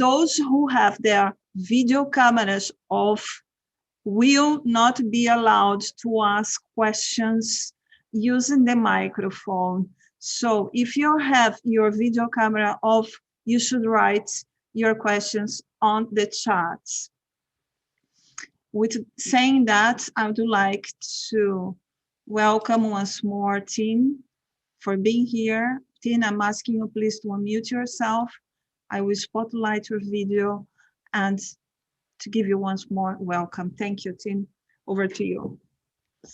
those who have their video cameras off will not be allowed to ask questions using the microphone. So if you have your video camera off, you should write your questions on the chat. With saying that, I would like to welcome once more Tim for being here. Tim, I'm asking you please to unmute yourself. I will spotlight your video and to give you once more welcome. Thank you, Tim. Over to you.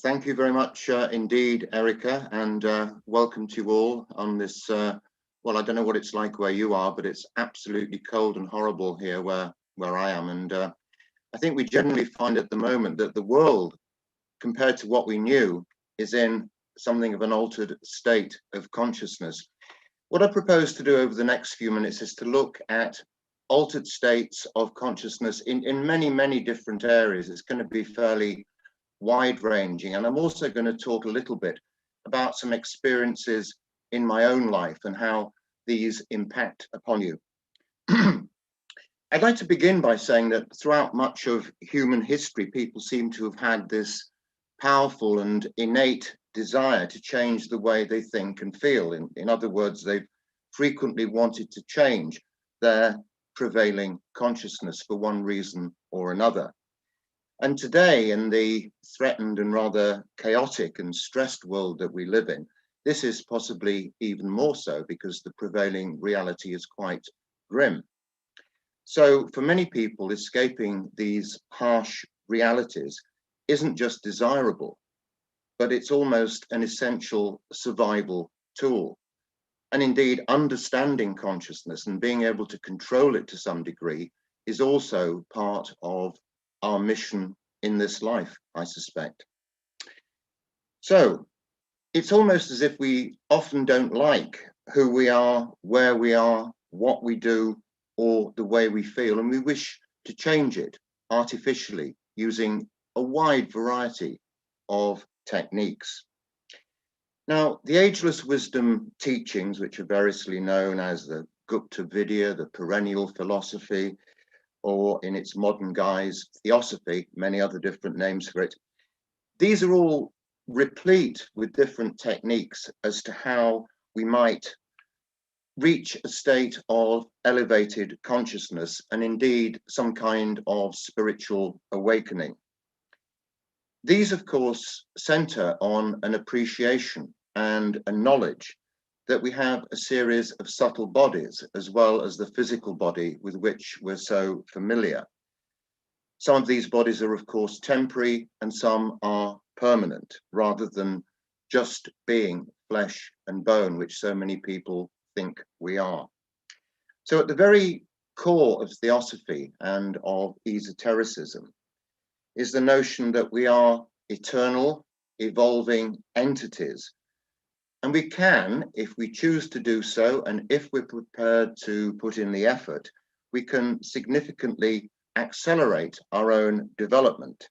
Thank you very much indeed, Erica, and welcome to you all on this, well, I don't know what it's like where you are, but it's absolutely cold and horrible here where I am. And I think we generally find at the moment that the world, compared to what we knew, is in something of an altered state of consciousness. What I propose to do over the next few minutes is to look at altered states of consciousness in many, many different areas. It's going to be fairly wide-ranging, and I'm also going to talk a little bit about some experiences in my own life and how these impact upon you. I'd like to begin by saying that throughout much of human history, people seem to have had this powerful and innate desire to change the way they think and feel. In other words, they've frequently wanted to change their prevailing consciousness for one reason or another. And today, in the threatened and rather chaotic and stressed world that we live in, this is possibly even more so because the prevailing reality is quite grim. So for many people, escaping these harsh realities isn't just desirable, but it's almost an essential survival tool. And indeed, understanding consciousness and being able to control it to some degree is also part of our mission in this life, I suspect. So it's almost as if we often don't like who we are, where we are, what we do, or the way we feel, and we wish to change it artificially using a wide variety of techniques. Now, the ageless wisdom teachings, which are variously known as the Gupta Vidya, the perennial philosophy, or in its modern guise, theosophy, many other different names for it, these are all replete with different techniques as to how we might reach a state of elevated consciousness and indeed some kind of spiritual awakening. These, of course, center on an appreciation and a knowledge that we have a series of subtle bodies as well as the physical body with which we're so familiar. Some of these bodies are, of course, temporary and some are permanent, rather than just being flesh and bone, which so many people think we are. So at the very core of theosophy and of esotericism is the notion that we are eternal, evolving entities. And we can, if we choose to do so, and if we're prepared to put in the effort, we can significantly accelerate our own development.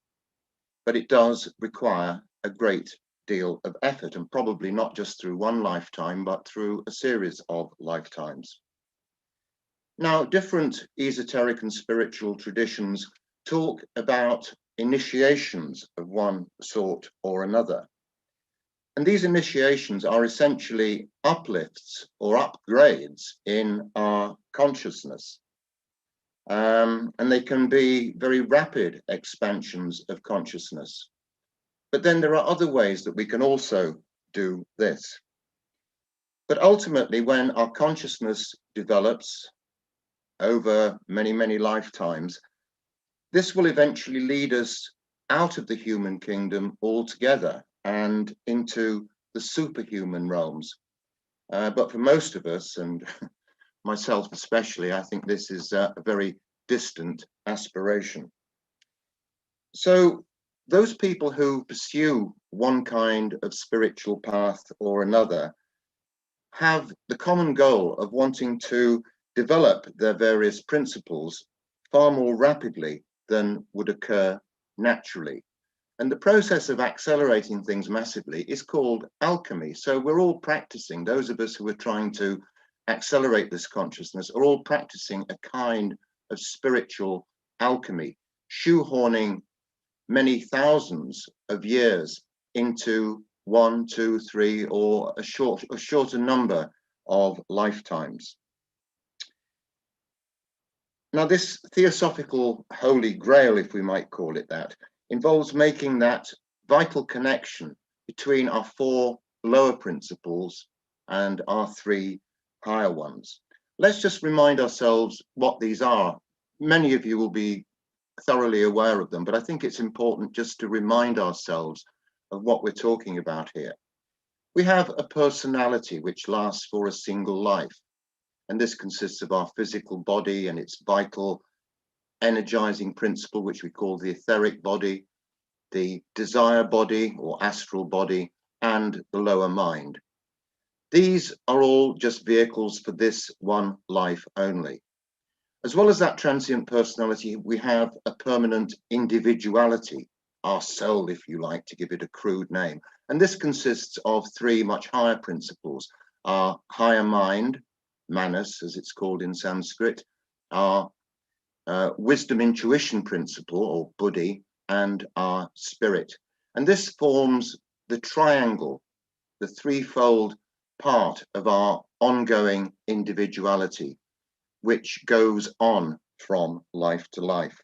But it does require a great deal of effort, and probably not just through one lifetime, but through a series of lifetimes. Now, different esoteric and spiritual traditions talk about initiations of one sort or another. And these initiations are essentially uplifts or upgrades in our consciousness. And they can be very rapid expansions of consciousness. But then there are other ways that we can also do this. But ultimately, when our consciousness develops over many, many lifetimes, this will eventually lead us out of the human kingdom altogether and into the superhuman realms. But for most of us, and myself especially, I think this is a very distant aspiration. So those people who pursue one kind of spiritual path or another have the common goal of wanting to develop their various principles far more rapidly than would occur naturally. And the process of accelerating things massively is called alchemy. So we're all practicing, those of us who are trying to accelerate this consciousness are all practicing a kind of spiritual alchemy, shoehorning many thousands of years into 1, 2, 3, or a shorter number of lifetimes. Now, this theosophical holy grail, if we might call it that, involves making that vital connection between our 4 lower principles and our 3 higher ones. Let's just remind ourselves what these are. Many of you will be thoroughly aware of them, but I think it's important just to remind ourselves of what we're talking about here. We have a personality which lasts for a single life, and this consists of our physical body and its vital energizing principle, which we call the etheric body, the desire body or astral body, and the lower mind. These are all just vehicles for this one life only. As well as that transient personality, we have a permanent individuality, our soul, if you like, to give it a crude name. And this consists of 3 much higher principles: our higher mind, manas, as it's called in Sanskrit, our wisdom intuition principle, or buddhi, and our spirit. And this forms the triangle, the threefold part of our ongoing individuality, which goes on from life to life.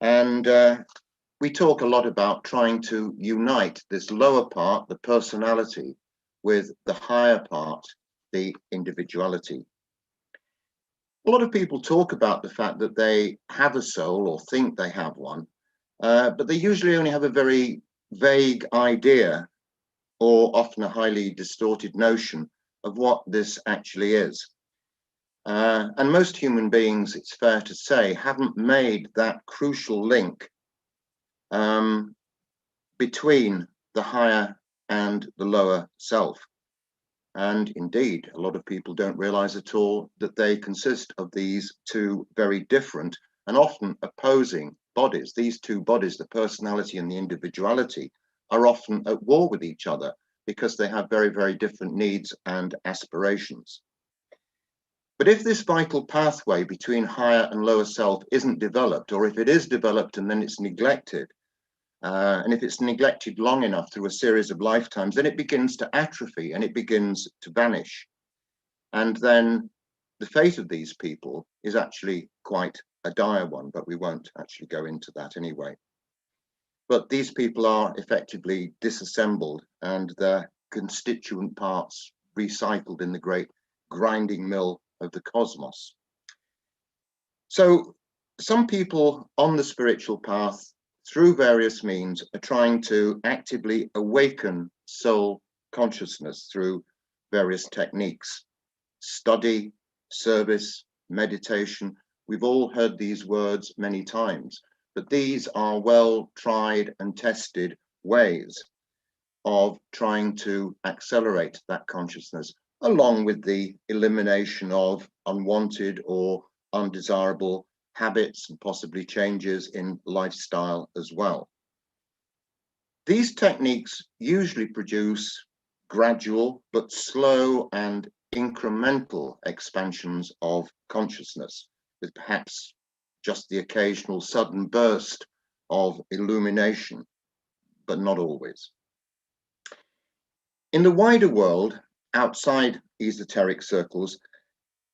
And we talk a lot about trying to unite this lower part, the personality, with the higher part, the individuality. A lot of people talk about the fact that they have a soul or think they have one, but they usually only have a very vague idea, or often a highly distorted notion of what this actually is. And most human beings, it's fair to say, haven't made that crucial link between the higher and the lower self. And indeed, a lot of people don't realize at all that they consist of these 2 very different and often opposing bodies. These 2 bodies, the personality and the individuality, are often at war with each other because they have very, very different needs and aspirations. But if this vital pathway between higher and lower self isn't developed, or if it is developed and then it's neglected, and if it's neglected long enough through a series of lifetimes, then it begins to atrophy and it begins to vanish. And then the fate of these people is actually quite a dire one, but we won't actually go into that anyway. But these people are effectively disassembled and their constituent parts recycled in the great grinding mill of the cosmos. So some people on the spiritual path, through various means, are trying to actively awaken soul consciousness through various techniques: study, service, meditation. We've all heard these words many times, but these are well tried and tested ways of trying to accelerate that consciousness, along with the elimination of unwanted or undesirable habits and possibly changes in lifestyle as well. These techniques usually produce gradual but slow and incremental expansions of consciousness, with perhaps just the occasional sudden burst of illumination, but not always. In the wider world, outside esoteric circles,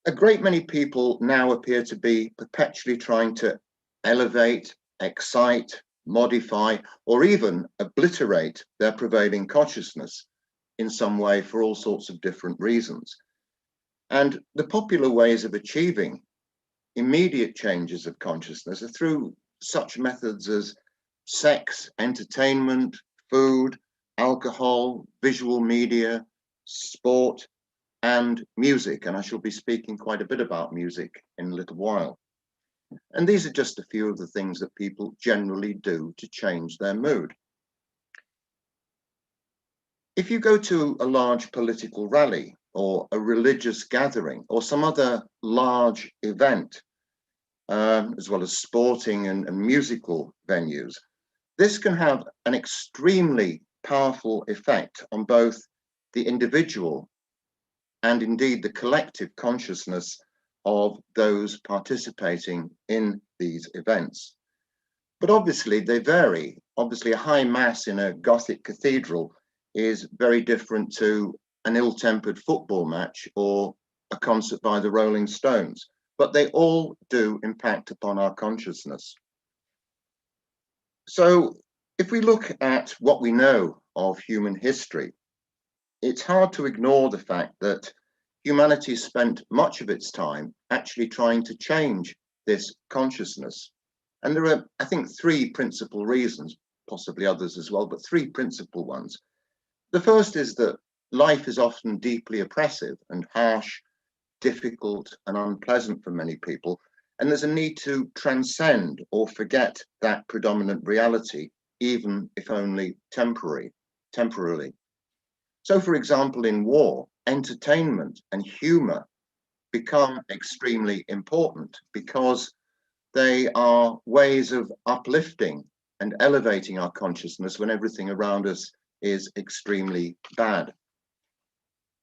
a great many people now appear to be perpetually trying to elevate, excite, modify, or even obliterate their prevailing consciousness in some way for all sorts of different reasons. And the popular ways of achieving immediate changes of consciousness are through such methods as sex, entertainment, food, alcohol, visual media, sport, and music. And I shall be speaking quite a bit about music in a little while. And these are just a few of the things that people generally do to change their mood. If you go to a large political rally or a religious gathering or some other large event, as well as sporting and musical venues, this can have an extremely powerful effect on both the individual and indeed the collective consciousness of those participating in these events. But obviously they vary. Obviously a high mass in a Gothic cathedral is very different to an ill-tempered football match or a concert by the Rolling Stones, but they all do impact upon our consciousness. So if we look at what we know of human history, it's hard to ignore the fact that humanity spent much of its time actually trying to change this consciousness. And there are, I think, three principal reasons, possibly others as well, but three principal ones. The first is that life is often deeply oppressive and harsh, difficult and unpleasant for many people. And there's a need to transcend or forget that predominant reality, even if only temporarily. So, for example, in war, entertainment and humor become extremely important because they are ways of uplifting and elevating our consciousness when everything around us is extremely bad.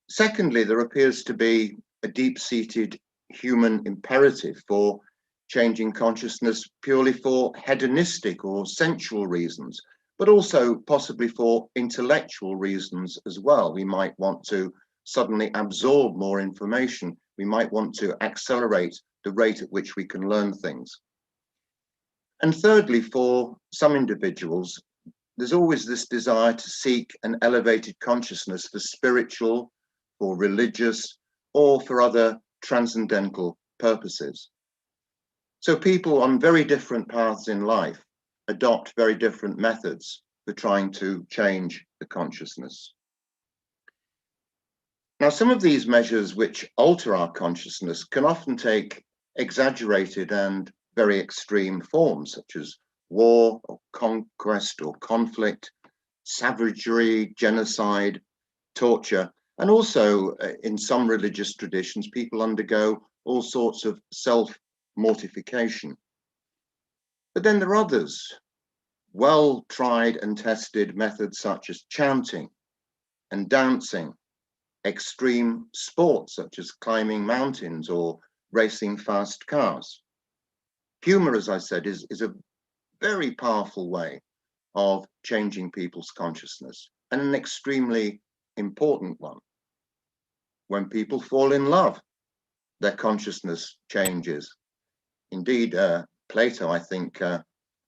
Secondly, there appears to be a deep-seated human imperative for changing consciousness purely for hedonistic or sensual reasons, but also possibly for intellectual reasons as well. We might want to suddenly absorb more information. We might want to accelerate the rate at which we can learn things. And thirdly, for some individuals, there's always this desire to seek an elevated consciousness for spiritual, for religious, or for other transcendental purposes. So people on very different paths in life adopt very different methods for trying to change the consciousness. Now, some of these measures which alter our consciousness can often take exaggerated and very extreme forms, such as war or conquest or conflict, savagery, genocide, torture, and also in some religious traditions, people undergo all sorts of self-mortification. But then there are others, well-tried and tested methods such as chanting and dancing, extreme sports such as climbing mountains or racing fast cars. Humor, as I said, is a very powerful way of changing people's consciousness, and an extremely important one. When people fall in love, their consciousness changes. Indeed, Plato, I think,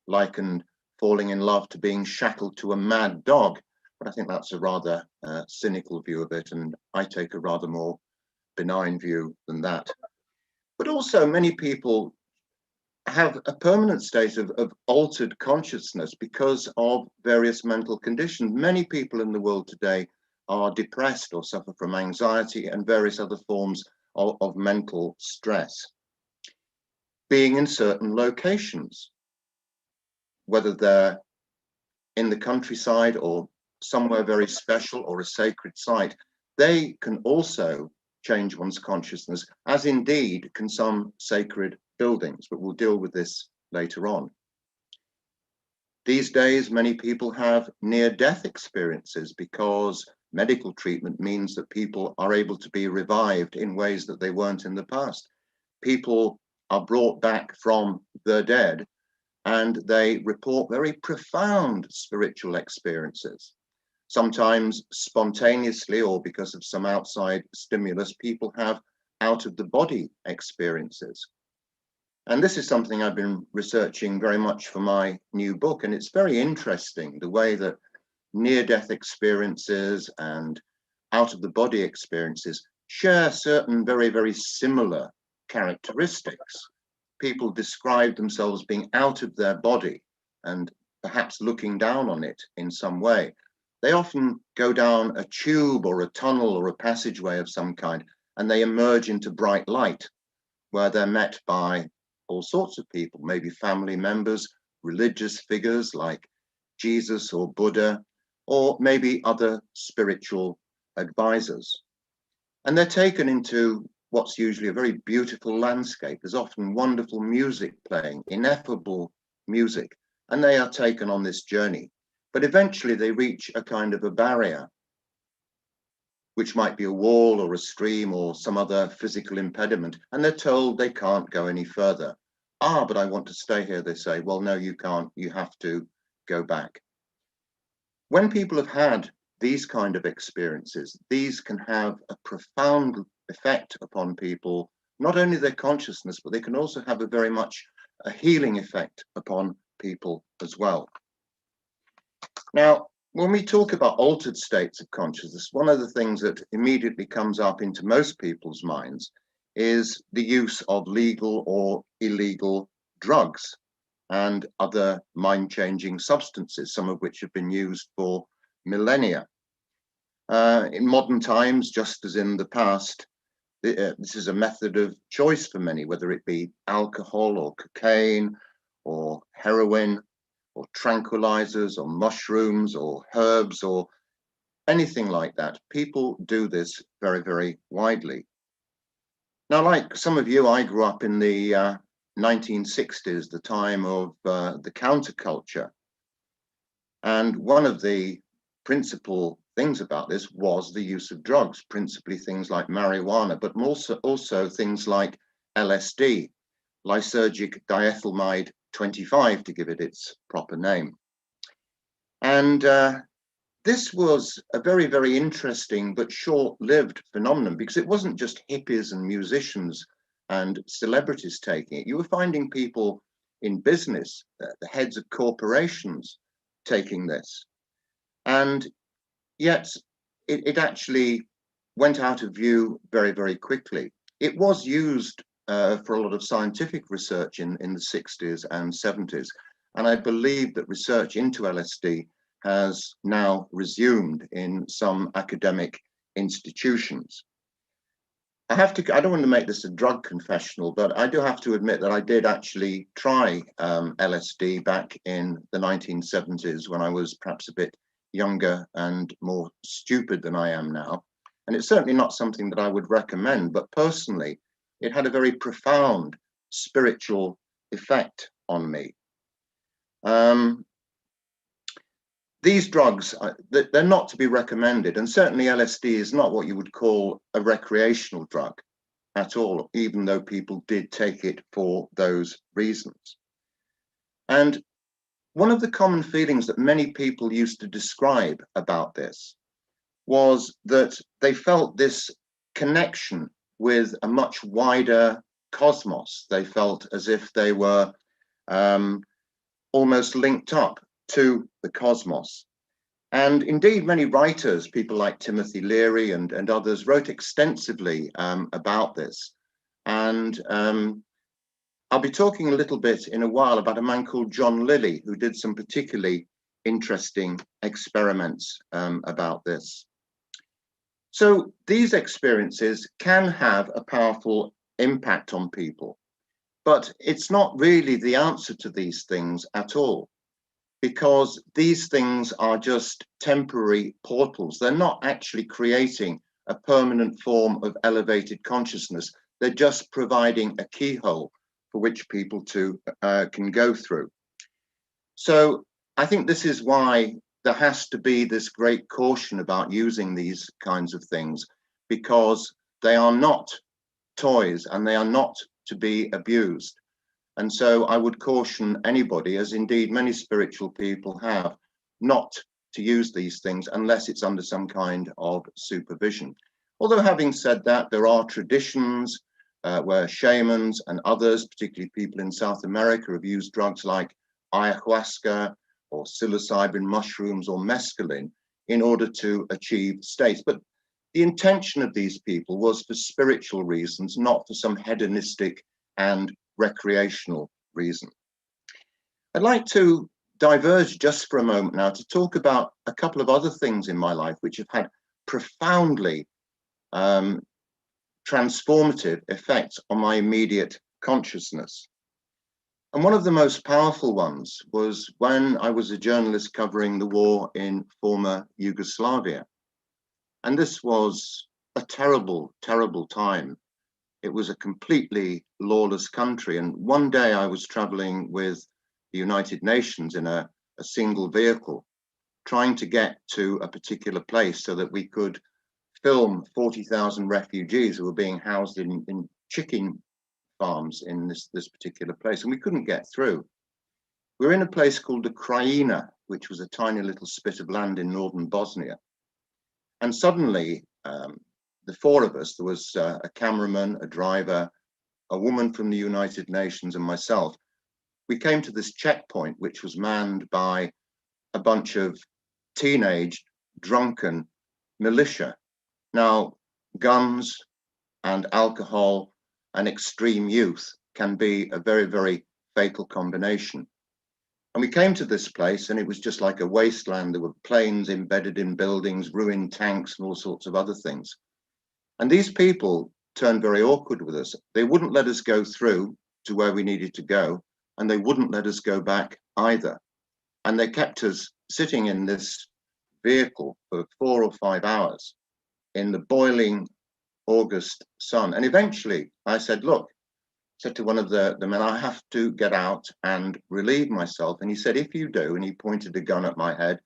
likened falling in love to being shackled to a mad dog, but I think that's a rather cynical view of it, and I take a rather more benign view than that. But also many people have a permanent state of altered consciousness because of various mental conditions. Many people in the world today are depressed or suffer from anxiety and various other forms of mental stress. Being in certain locations, whether they're in the countryside or somewhere very special or a sacred site, they can also change one's consciousness, as indeed can some sacred buildings, but we'll deal with this later on. These days, many people have near-death experiences because medical treatment means that people are able to be revived in ways that they weren't in the past. People are brought back from the dead and they report very profound spiritual experiences. Sometimes spontaneously or because of some outside stimulus, people have out-of-the-body experiences. And this is something I've been researching very much for my new book. And it's very interesting the way that near-death experiences and out-of-the-body experiences share certain very, very similar characteristics. People describe themselves being out of their body and perhaps looking down on it in some way. They often go down a tube or a tunnel or a passageway of some kind, and they emerge into bright light, where they're met by all sorts of people, maybe family members, religious figures like Jesus or Buddha, or maybe other spiritual advisors. And they're taken into what's usually a very beautiful landscape. There's often wonderful music playing, ineffable music, and they are taken on this journey. But eventually they reach a kind of a barrier. which might be a wall or a stream or some other physical impediment, and they're told they can't go any further. Ah, but I want to stay here, they say. Well, no, you can't. You have to go back. When people have had these kind of experiences, these can have a profound effect upon people, not only their consciousness, but they can also have a very much a healing effect upon people as well. Now, when we talk about altered states of consciousness, one of the things that immediately comes up into most people's minds is the use of legal or illegal drugs and other mind-changing substances, some of which have been used for millennia. In modern times, just as in the past, this is a method of choice for many, whether it be alcohol or cocaine or heroin or tranquilizers or mushrooms or herbs or anything like that. People do this very, very widely. Now, like some of you, I grew up in the 1960s, the time of the counterculture. And one of the principal things about this was the use of drugs, principally things like marijuana, but also things like LSD, lysergic diethylmide 25, to give it its proper name. And this was a very, very interesting but short-lived phenomenon, because it wasn't just hippies and musicians and celebrities taking it. You were finding people in business, the heads of corporations, taking this. And yet it actually went out of view very, very quickly. It was used for a lot of scientific research in the 60s and 70s. And I believe that research into LSD has now resumed in some academic institutions. I don't want to make this a drug confessional, but I do have to admit that I did actually try LSD back in the 1970s when I was perhaps a bit younger and more stupid than I am now. And it's certainly not something that I would recommend, but personally, it had a very profound spiritual effect on me. These drugs, they're not to be recommended, and certainly LSD is not what you would call a recreational drug at all, even though people did take it for those reasons. And one of the common feelings that many people used to describe about this was that they felt this connection with a much wider cosmos. They felt as if they were almost linked up to the cosmos. And indeed, many writers, people like Timothy Leary and others, wrote extensively about this. And I'll be talking a little bit in a while about a man called John Lilly, who did some particularly interesting experiments about this. So these experiences can have a powerful impact on people, but it's not really the answer to these things at all, because these things are just temporary portals. They're not actually creating a permanent form of elevated consciousness. They're just providing a keyhole for which people can go through. So I think this is why there has to be this great caution about using these kinds of things, because they are not toys and they are not to be abused. And so I would caution anybody, as indeed many spiritual people have, not to use these things unless it's under some kind of supervision. Although having said that, there are traditions where shamans and others, particularly people in South America, have used drugs like ayahuasca or psilocybin mushrooms or mescaline in order to achieve states. But the intention of these people was for spiritual reasons, not for some hedonistic and recreational reason. I'd like to diverge just for a moment now to talk about a couple of other things in my life which have had profoundly transformative effects on my immediate consciousness. And one of the most powerful ones was when I was a journalist covering the war in former Yugoslavia. And this was a terrible, terrible time. It was a completely lawless country. And one day I was traveling with the United Nations in a single vehicle, trying to get to a particular place so that we could film 40,000 refugees who were being housed in chicken farms in this particular place, and we couldn't get through. We were in a place called the Krajina, which was a tiny little spit of land in northern Bosnia. And suddenly, the four of us, there was a cameraman, a driver, a woman from the United Nations, and myself. We came to this checkpoint, which was manned by a bunch of teenage, drunken militia. Now, guns and alcohol and extreme youth can be a very, very fatal combination. And we came to this place and it was just like a wasteland. There were planes embedded in buildings, ruined tanks, and all sorts of other things. And these people turned very awkward with us. They wouldn't let us go through to where we needed to go, and they wouldn't let us go back either. And they kept us sitting in this vehicle for 4 or 5 hours in the boiling August sun. And eventually I said, look, said to one of the men, I have to get out and relieve myself. And he said, if you do, and he pointed a gun at my head,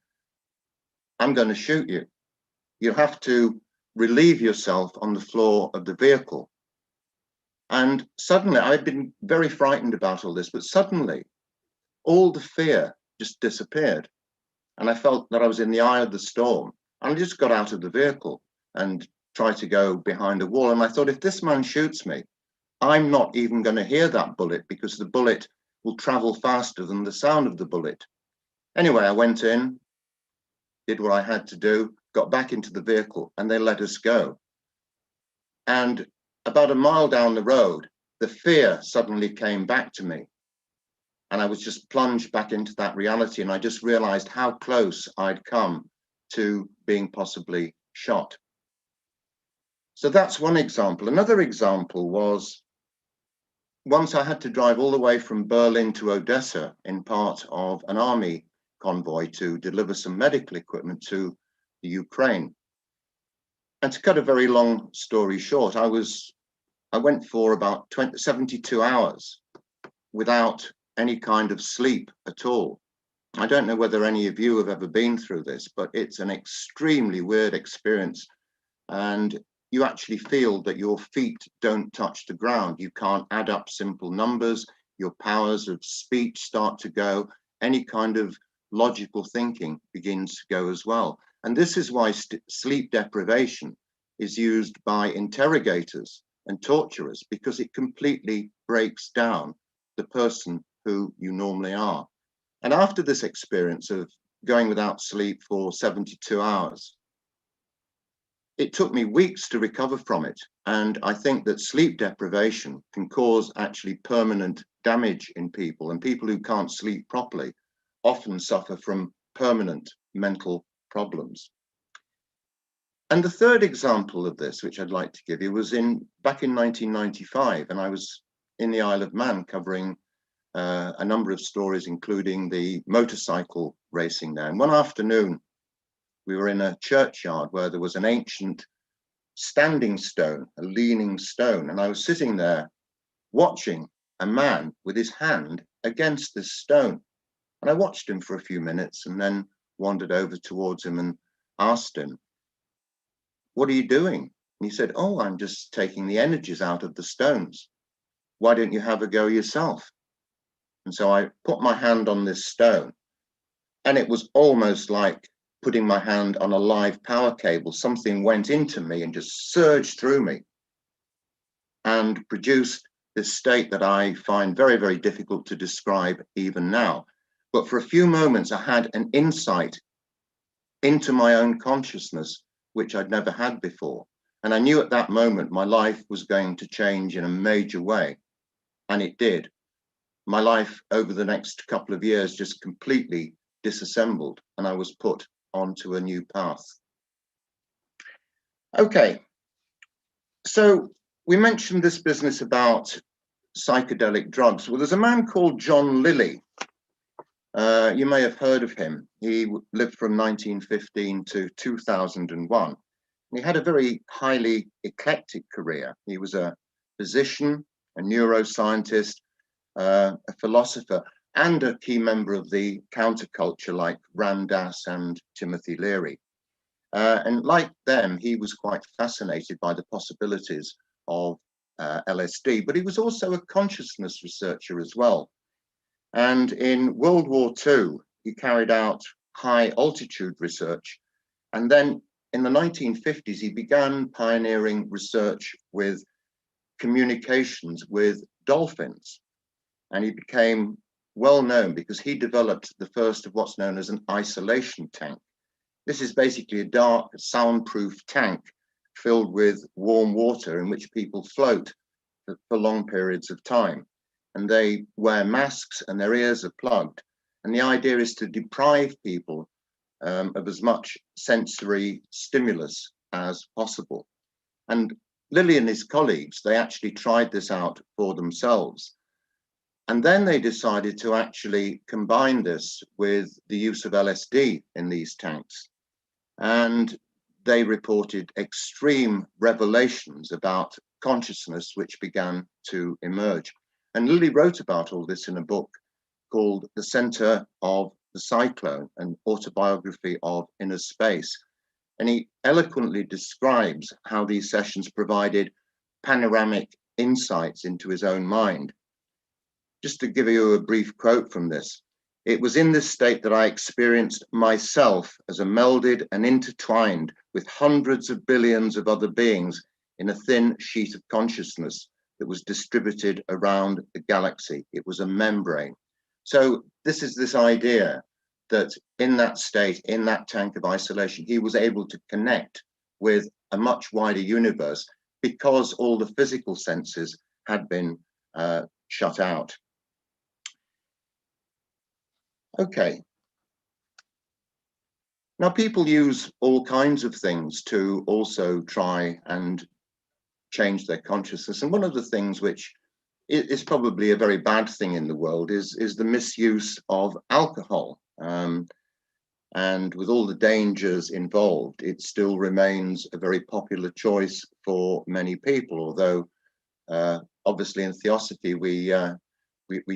I'm going to shoot you. You have to relieve yourself on the floor of the vehicle. And suddenly, I'd been very frightened about all this, but suddenly all the fear just disappeared. And I felt that I was in the eye of the storm. And I just got out of the vehicle and tried to go behind a wall. And I thought, if this man shoots me, I'm not even going to hear that bullet because the bullet will travel faster than the sound of the bullet. Anyway, I went in, did what I had to do, got back into the vehicle, and they let us go. And about a mile down the road, the fear suddenly came back to me. And I was just plunged back into that reality. And I just realized how close I'd come to being possibly shot. So that's one example. Another example was once I had to drive all the way from Berlin to Odessa in part of an army convoy to deliver some medical equipment to the Ukraine. And to cut a very long story short, I went for about 72 hours without any kind of sleep at all. I don't know whether any of you have ever been through this, but it's an extremely weird experience. And you actually feel that your feet don't touch the ground. You can't add up simple numbers. Your powers of speech start to go. Any kind of logical thinking begins to go as well. And this is why sleep deprivation is used by interrogators and torturers, because it completely breaks down the person who you normally are. And after this experience of going without sleep for 72 hours, it took me weeks to recover from it. And I think that sleep deprivation can cause actually permanent damage in people, and people who can't sleep properly often suffer from permanent mental problems. And the third example of this, which I'd like to give you, was back in 1995, and I was in the Isle of Man covering a number of stories, including the motorcycle racing there. And one afternoon, we were in a churchyard where there was an ancient standing stone, a leaning stone. And I was sitting there watching a man with his hand against this stone. And I watched him for a few minutes and then wandered over towards him and asked him, what are you doing? And he said, oh, I'm just taking the energies out of the stones. Why don't you have a go yourself? And so I put my hand on this stone, and it was almost like putting my hand on a live power cable. Something went into me and just surged through me and produced this state that I find very, very difficult to describe even now. But for a few moments, I had an insight into my own consciousness, which I'd never had before. And I knew at that moment my life was going to change in a major way. And it did. My life over the next couple of years just completely disassembled, and I was put onto a new path. Okay, so we mentioned this business about psychedelic drugs. Well, there's a man called John Lilly. You may have heard of him. He lived from 1915 to 2001. He had a very highly eclectic career. He was a physician, a neuroscientist, a philosopher, and a key member of the counterculture like Ram Dass and Timothy Leary. And like them, he was quite fascinated by the possibilities of LSD, but he was also a consciousness researcher as well. And in World War II, he carried out high altitude research. And then in the 1950s, he began pioneering research with communications with dolphins. And he became well known because he developed the first of what's known as an isolation tank. This is basically a dark, soundproof tank filled with warm water in which people float for long periods of time. And they wear masks and their ears are plugged. And the idea is to deprive people of as much sensory stimulus as possible. And Lilly and his colleagues, they actually tried this out for themselves. And then they decided to actually combine this with the use of LSD in these tanks. And they reported extreme revelations about consciousness which began to emerge. And Lilly wrote about all this in a book called The Center of the Cyclone, an autobiography of inner space. And he eloquently describes how these sessions provided panoramic insights into his own mind. Just to give you a brief quote from this, it was in this state that I experienced myself as a melded and intertwined with hundreds of billions of other beings in a thin sheet of consciousness that was distributed around the galaxy. It was a membrane. So this is this idea that in that state, in that tank of isolation, he was able to connect with a much wider universe because all the physical senses had been shut out. Okay. Now, people use all kinds of things to also try and change their consciousness. And one of the things which is probably a very bad thing in the world is the misuse of alcohol. And with all the dangers involved, it still remains a very popular choice for many people, although obviously in theosophy, we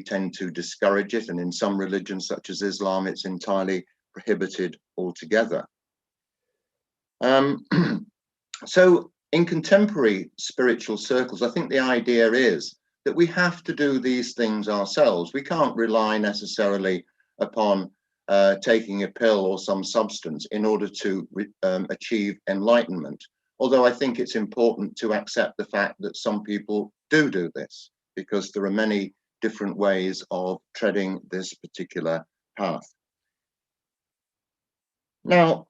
tend to discourage it. And in some religions, such as Islam, it's entirely prohibited altogether. So in contemporary spiritual circles, I think the idea is that we have to do these things ourselves. We can't rely necessarily upon taking a pill or some substance in order to achieve enlightenment. Although I think it's important to accept the fact that some people do this, because there are many different ways of treading this particular path. Now,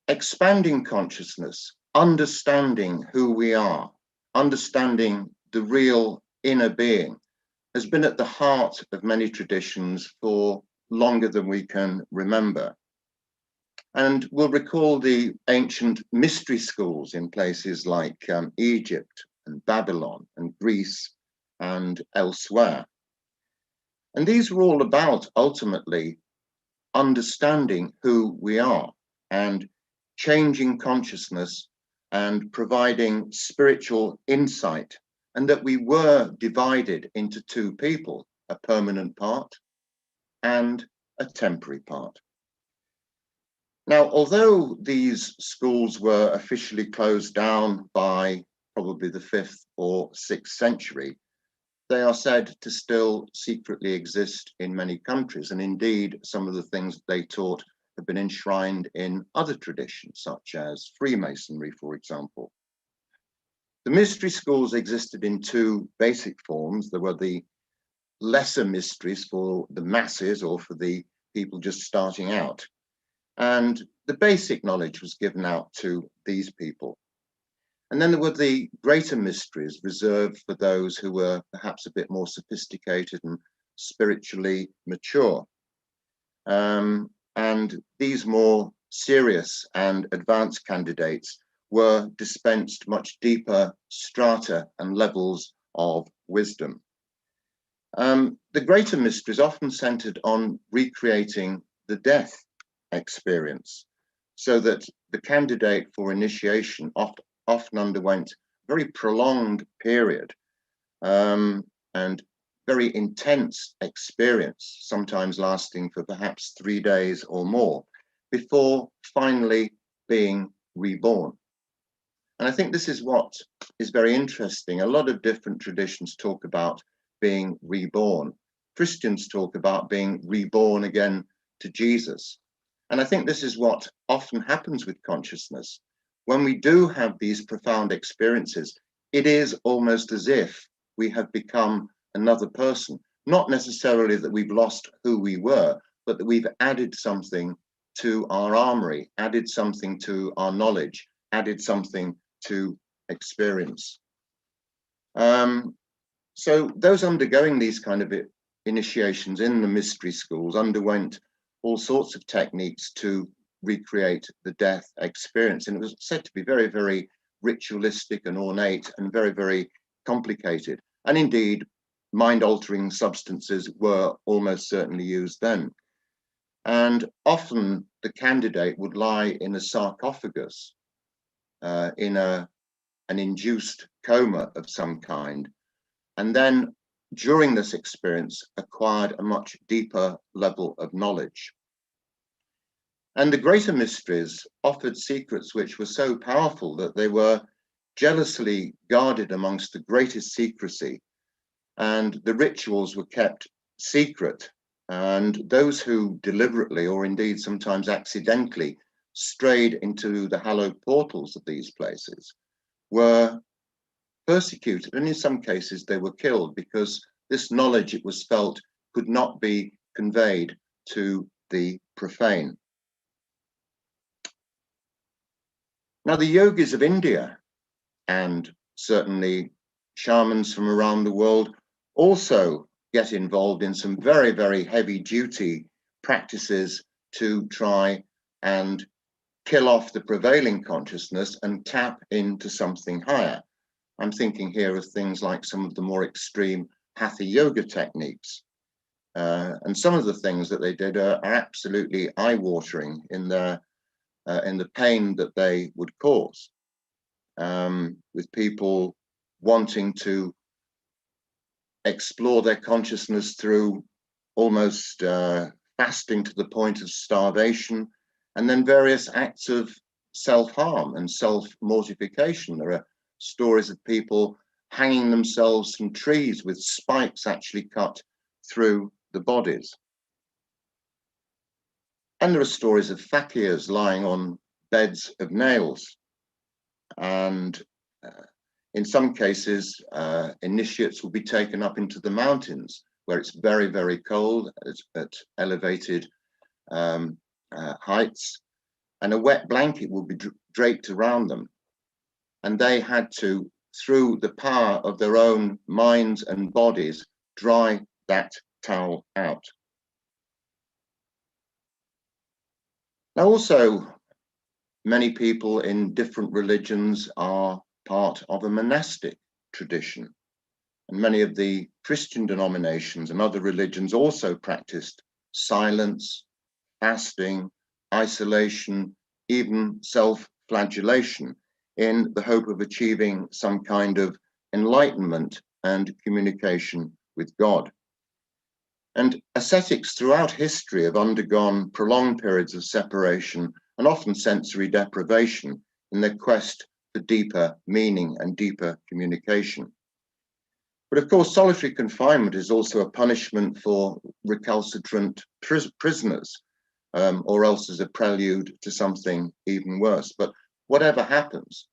expanding consciousness, understanding who we are, understanding the real inner being, has been at the heart of many traditions for longer than we can remember. And we'll recall the ancient mystery schools in places like Egypt and Babylon and Greece and elsewhere. And these were all about ultimately understanding who we are and changing consciousness and providing spiritual insight, and that we were divided into two people, a permanent part and a temporary part. Now, although these schools were officially closed down by probably the 5th or 6th century, they are said to still secretly exist in many countries. And indeed, some of the things they taught have been enshrined in other traditions, such as Freemasonry, for example. The mystery schools existed in two basic forms. There were the lesser mysteries for the masses or for the people just starting out. And the basic knowledge was given out to these people. And then there were the greater mysteries reserved for those who were perhaps a bit more sophisticated and spiritually mature. And these more serious and advanced candidates were dispensed much deeper strata and levels of wisdom. The greater mysteries often centered on recreating the death experience, so that the candidate for initiation often underwent a very prolonged period and very intense experience, sometimes lasting for perhaps 3 days or more. before finally being reborn. And I think this is what is very interesting. A lot of different traditions talk about being reborn. Christians talk about being reborn again to Jesus. And I think this is what often happens with consciousness. When we do have these profound experiences, it is almost as if we have become another person. Not necessarily that we've lost who we were, but that we've added something to our armory, added something to our knowledge, added something to experience. So those undergoing these kind of initiations in the mystery schools underwent all sorts of techniques to recreate the death experience. And it was said to be very, very ritualistic and ornate and very, very complicated. And indeed, mind-altering substances were almost certainly used then. And often the candidate would lie in a sarcophagus, in an induced coma of some kind, and then during this experience acquired a much deeper level of knowledge. And the greater mysteries offered secrets which were so powerful that they were jealously guarded amongst the greatest secrecy, and the rituals were kept secret. And those who deliberately, or indeed sometimes accidentally, strayed into the hallowed portals of these places were persecuted, and in some cases they were killed, because this knowledge, it was felt, could not be conveyed to the profane. Now, the yogis of India, and certainly shamans from around the world, also get involved in some very, very heavy duty practices to try and kill off the prevailing consciousness and tap into something higher. I'm thinking here of things like some of the more extreme hatha yoga techniques. And some of the things that they did are absolutely eye-watering in the pain that they would cause, with people wanting to explore their consciousness through almost fasting to the point of starvation, and then various acts of self-harm and self-mortification. There are stories of people hanging themselves from trees with spikes actually cut through the bodies. And there are stories of fakirs lying on beds of nails. And in some cases, initiates will be taken up into the mountains where it's very, very cold at elevated heights, and a wet blanket will be draped around them. And they had to, through the power of their own minds and bodies, dry that towel out. Now, also, many people in different religions are part of a monastic tradition. And many of the Christian denominations and other religions also practiced silence, fasting, isolation, even self-flagellation, in the hope of achieving some kind of enlightenment and communication with God. And ascetics throughout history have undergone prolonged periods of separation and often sensory deprivation in their quest for deeper meaning and deeper communication. But of course, solitary confinement is also a punishment for recalcitrant prisoners, or else as a prelude to something even worse. But whatever happens,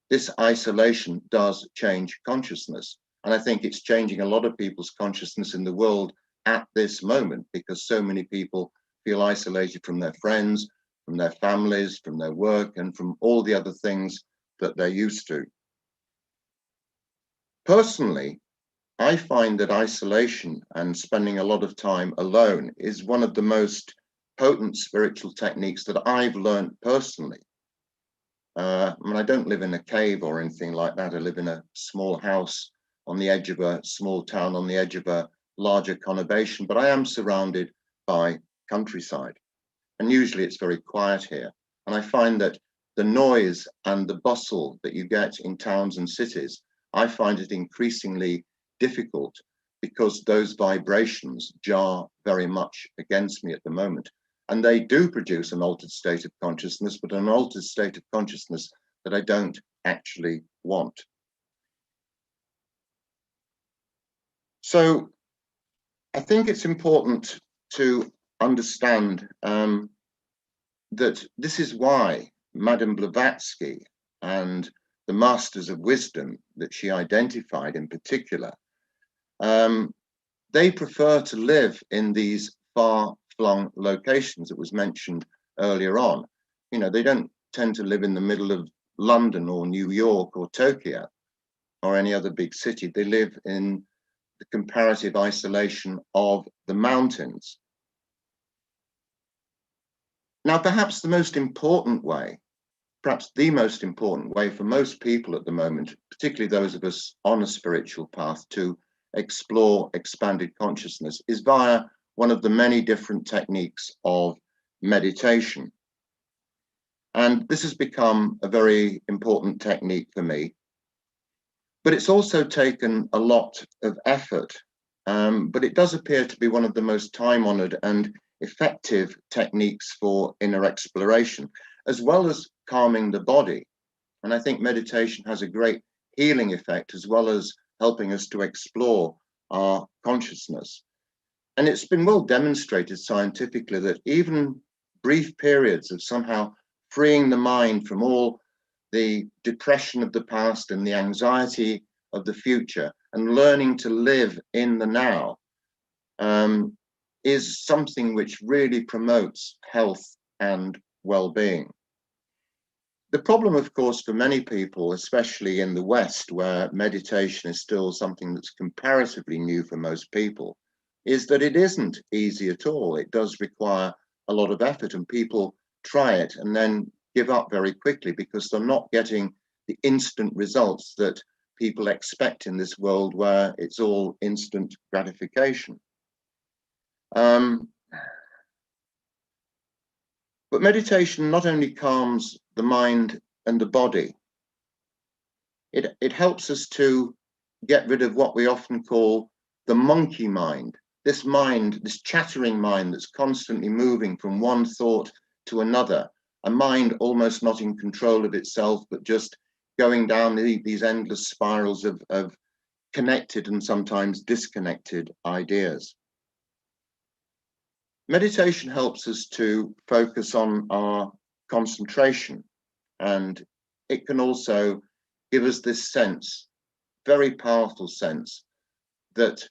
this isolation does change consciousness. And I think it's changing a lot of people's consciousness in the world at this moment, because so many people feel isolated from their friends, from their families, from their work, and from all the other things that they're used to. Personally, I find that isolation and spending a lot of time alone is one of the most potent spiritual techniques that I've learned personally. I mean, I don't live in a cave or anything like that. I live in a small house on the edge of a small town, on the edge of a larger conurbation, but I am surrounded by countryside. And usually it's very quiet here. And I find that the noise and the bustle that you get in towns and cities, I find it increasingly difficult, because those vibrations jar very much against me at the moment. and they do produce an altered state of consciousness, but an altered state of consciousness that I don't actually want. So I think it's important to understand that this is why Madame Blavatsky and the Masters of Wisdom that she identified in particular, they prefer to live in these far-flung locations that was mentioned earlier on. You know, they don't tend to live in the middle of London or New York or Tokyo or any other big city. They live in the comparative isolation of the mountains. Now, perhaps the most important way, perhaps the most important way for most people at the moment, particularly those of us on a spiritual path, to explore expanded consciousness is via one of the many different techniques of meditation. And this has become a very important technique for me. But it's also taken a lot of effort. But it does appear to be one of the most time-honored and effective techniques for inner exploration, as well as calming the body. And I think meditation has a great healing effect, as well as helping us to explore our consciousness. And it's been well demonstrated scientifically that even brief periods of somehow freeing the mind from all the depression of the past and the anxiety of the future and learning to live in the now is something which really promotes health and well-being. The problem, of course, for many people, especially in the West, where meditation is still something that's comparatively new for most people, is that it isn't easy at all. It does require a lot of effort, and people try it and then give up very quickly because they're not getting the instant results that people expect in this world where it's all instant gratification. But meditation not only calms the mind and the body, it helps us to get rid of what we often call the monkey mind, this mind, this chattering mind that's constantly moving from one thought to another, a mind almost not in control of itself, but just going down these endless spirals of connected and sometimes disconnected ideas. Meditation helps us to focus on our concentration, and it can also give us this sense, very powerful sense, that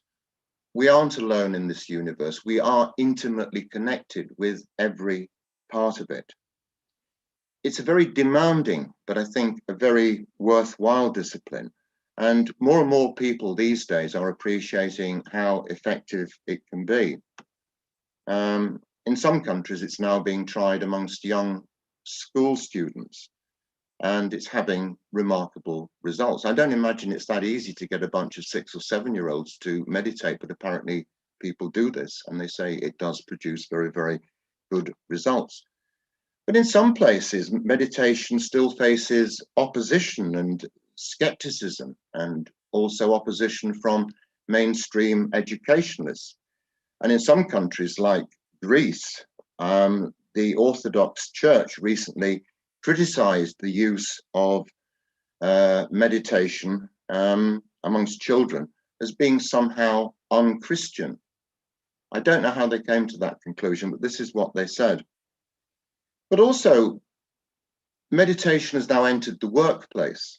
we aren't alone in this universe. We are intimately connected with every part of it. It's a very demanding, but I think a very worthwhile discipline. And more people these days are appreciating how effective it can be. In some countries, it's now being tried amongst young school students, and it's having remarkable results. I don't imagine it's that easy to get a bunch of 6 or 7-year-olds to meditate, but apparently people do this, and they say it does produce very, very good results. But in some places, meditation still faces opposition and skepticism, and also opposition from mainstream educationalists. And in some countries like Greece, the Orthodox Church recently criticized the use of meditation amongst children as being somehow un-Christian. I don't know how they came to that conclusion, but this is what they said. But also, meditation has now entered the workplace.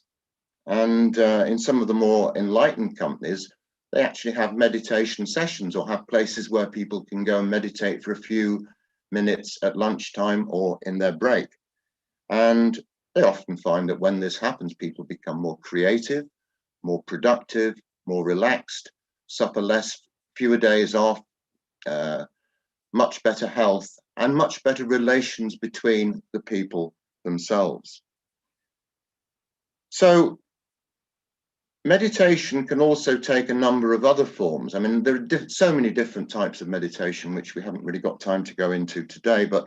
And in some of the more enlightened companies, they actually have meditation sessions or have places where people can go and meditate for a few minutes at lunchtime or in their break. And they often find that when this happens, people become more creative, more productive, more relaxed, suffer less, fewer days off, much better health, and much better relations between the people themselves. So meditation can also take a number of other forms. I mean, there are so many different types of meditation, which we haven't really got time to go into today, but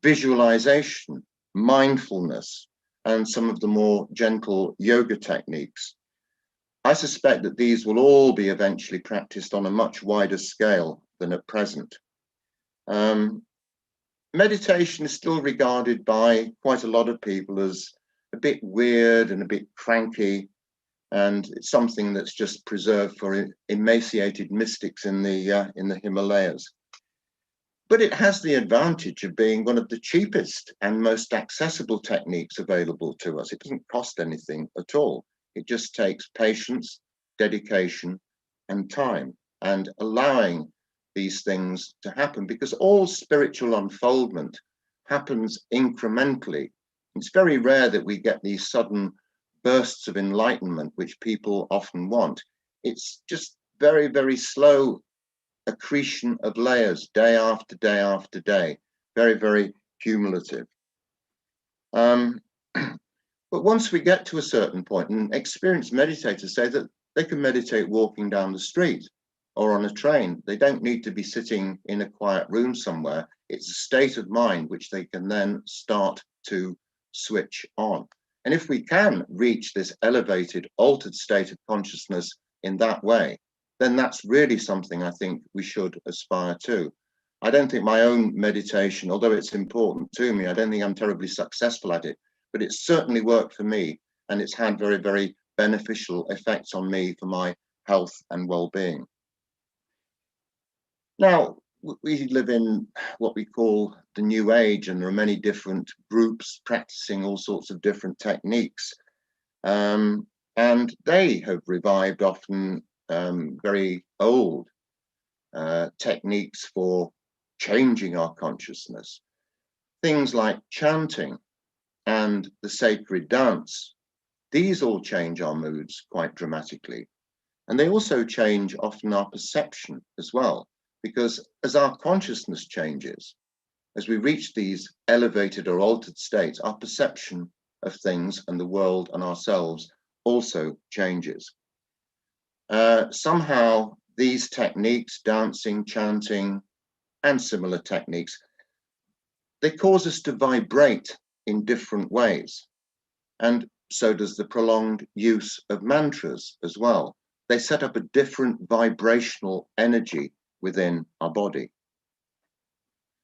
visualization, mindfulness, and some of the more gentle yoga techniques. I suspect that these will all be eventually practiced on a much wider scale than at present. meditation is still regarded by quite a lot of people as a bit weird and a bit cranky, and it's something that's just preserved for emaciated mystics in the Himalayas. But it has the advantage of being one of the cheapest and most accessible techniques available to us. It doesn't cost anything at all. It just takes patience, dedication, and time, and allowing these things to happen, because all spiritual unfoldment happens incrementally. It's very rare that we get these sudden bursts of enlightenment, which people often want. It's just very, very slow accretion of layers, day after day after day, very, very cumulative. But once we get to a certain point, and experienced meditators say that they can meditate walking down the street or on a train. They don't need to be sitting in a quiet room somewhere. It's a state of mind which they can then start to switch on. And if we can reach this elevated, altered state of consciousness in that way, then that's really something I think we should aspire to. I don't think my own meditation, although it's important to me, I don't think I'm terribly successful at it, but it's certainly worked for me, and it's had very, very beneficial effects on me for my health and well-being. Now, we live in what we call the new age, and there are many different groups practicing all sorts of different techniques. And they have revived often very old techniques for changing our consciousness. Things like chanting and the sacred dance, these all change our moods quite dramatically. And they also change often our perception as well, because as our consciousness changes, as we reach these elevated or altered states, our perception of things and the world and ourselves also changes. Somehow these techniques, dancing, chanting, and similar techniques, they cause us to vibrate in different ways. And so does the prolonged use of mantras as well. They set up a different vibrational energy within our body.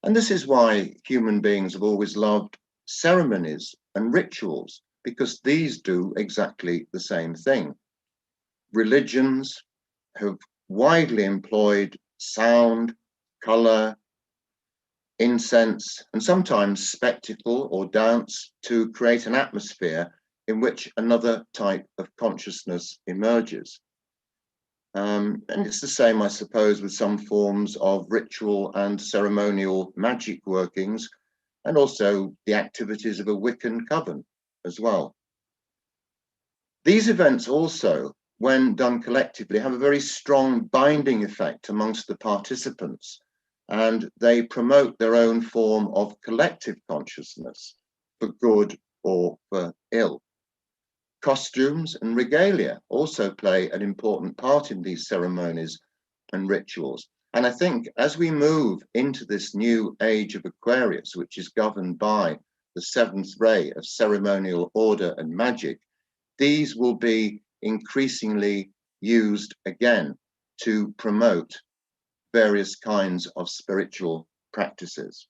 And this is why human beings have always loved ceremonies and rituals, because these do exactly the same thing. Religions have widely employed sound, color, incense, and sometimes spectacle or dance to create an atmosphere in which another type of consciousness emerges. And it's the same, I suppose, with some forms of ritual and ceremonial magic workings, and also the activities of a Wiccan coven as well. These events also, when done collectively, have a very strong binding effect amongst the participants, and they promote their own form of collective consciousness, for good or for ill. Costumes and regalia also play an important part in these ceremonies and rituals. And I think as we move into this new age of Aquarius, which is governed by the seventh ray of ceremonial order and magic, these will be increasingly used again to promote various kinds of spiritual practices.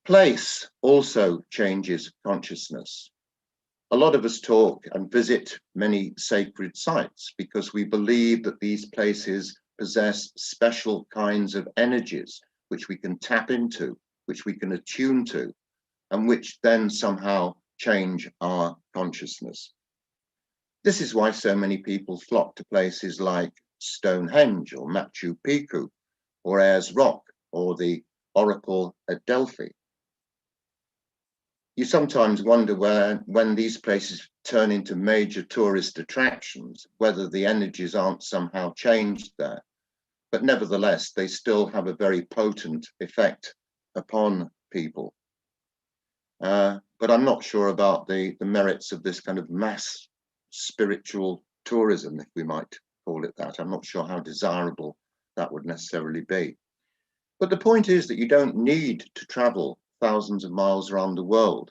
Place also changes consciousness. A lot of us talk and visit many sacred sites because we believe that these places possess special kinds of energies which we can tap into, which we can attune to, and which then somehow change our consciousness. This is why so many people flock to places like Stonehenge or Machu Picchu or Ayers Rock or the Oracle at Delphi. You sometimes wonder when these places turn into major tourist attractions, whether the energies aren't somehow changed there. But nevertheless, they still have a very potent effect upon people. But I'm not sure about the merits of this kind of mass spiritual tourism, if we might call it that. I'm not sure how desirable that would necessarily be. But the point is that you don't need to travel thousands of miles around the world.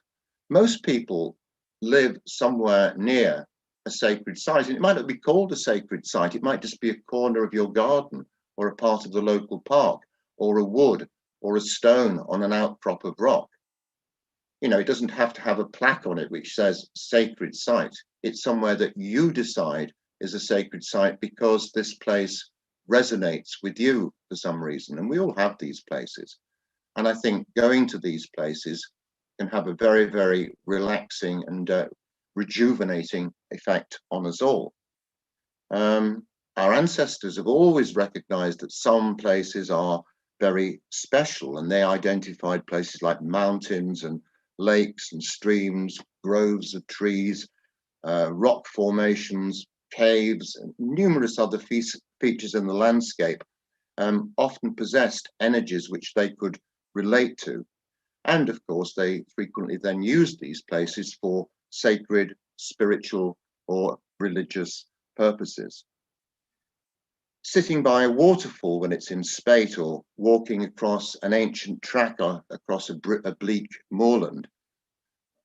Most people live somewhere near a sacred site, and it might not be called a sacred site. It might just be a corner of your garden or a part of the local park or a wood or a stone on an outcrop of rock. You know, it doesn't have to have a plaque on it which says sacred site. It's somewhere that you decide is a sacred site because this place resonates with you for some reason. And we all have these places. And I think going to these places can have a very, very relaxing and rejuvenating effect on us all. Our ancestors have always recognized that some places are very special, and they identified places like mountains and lakes and streams, groves of trees, rock formations, caves, and numerous other features in the landscape, often possessed energies which they could relate to. And of course, they frequently then used these places for sacred, spiritual, or religious purposes. Sitting by a waterfall when it's in spate, or walking across an ancient track across a bleak moorland,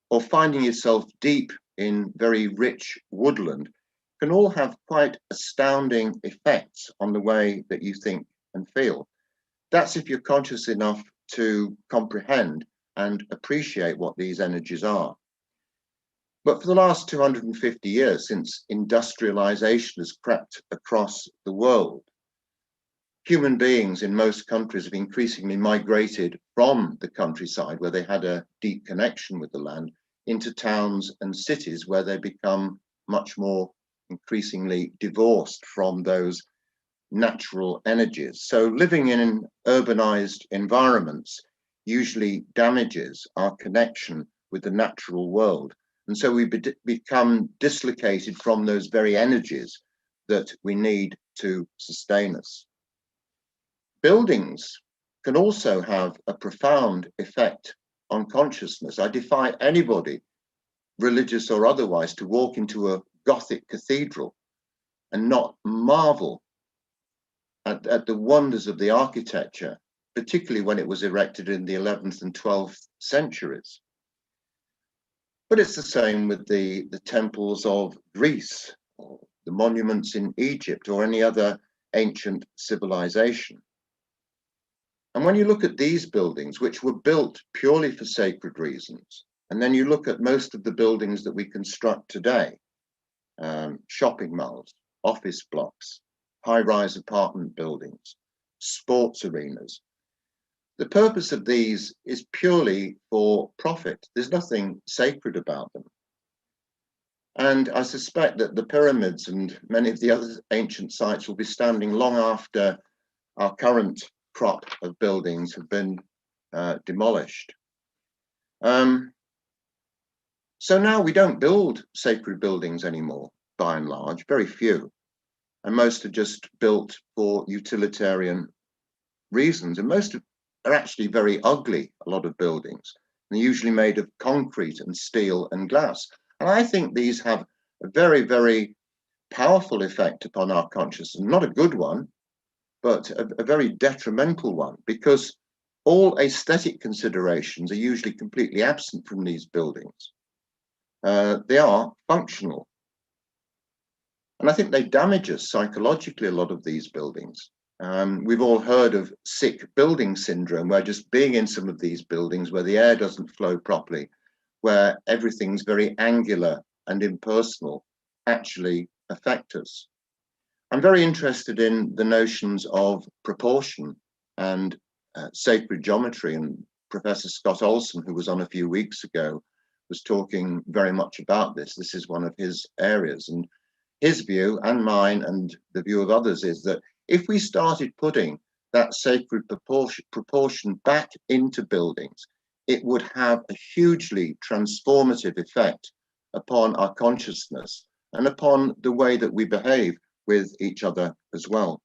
or finding yourself deep in very rich woodland, can all have quite astounding effects on the way that you think and feel. That's if you're conscious enough to comprehend and appreciate what these energies are. But for the last 250 years, since industrialization has crept across the world, human beings in most countries have increasingly migrated from the countryside, where they had a deep connection with the land, into towns and cities where they become much more increasingly divorced from those natural energies. So living in urbanized environments usually damages our connection with the natural world. And so we become dislocated from those very energies that we need to sustain us. Buildings can also have a profound effect on consciousness. I defy anybody, religious or otherwise, to walk into a Gothic cathedral and not marvel at the wonders of the architecture, particularly when it was erected in the 11th and 12th centuries. But it's the same with the temples of Greece, or the monuments in Egypt, or any other ancient civilization. And when you look at these buildings, which were built purely for sacred reasons, and then you look at most of the buildings that we construct today, shopping malls, office blocks, high-rise apartment buildings, sports arenas, the purpose of these is purely for profit. There's nothing sacred about them. And I suspect that the pyramids and many of the other ancient sites will be standing long after our current crop of buildings have been demolished. So now we don't build sacred buildings anymore, by and large, very few. And most are just built for utilitarian reasons. And most are actually very ugly, a lot of buildings. They're usually made of concrete and steel and glass. And I think these have a very, very powerful effect upon our consciousness. Not a good one, but a very detrimental one, because all aesthetic considerations are usually completely absent from these buildings. They are functional. And I think they damage us psychologically, a lot of these buildings. We've all heard of sick building syndrome, where just being in some of these buildings where the air doesn't flow properly, where everything's very angular and impersonal, actually affect us. I'm very interested in the notions of proportion and sacred geometry, and Professor Scott Olson, who was on a few weeks ago, was talking very much about this. This is one of his areas, and his view and mine and the view of others is that if we started putting that sacred proportion back into buildings, it would have a hugely transformative effect upon our consciousness and upon the way that we behave with each other as well.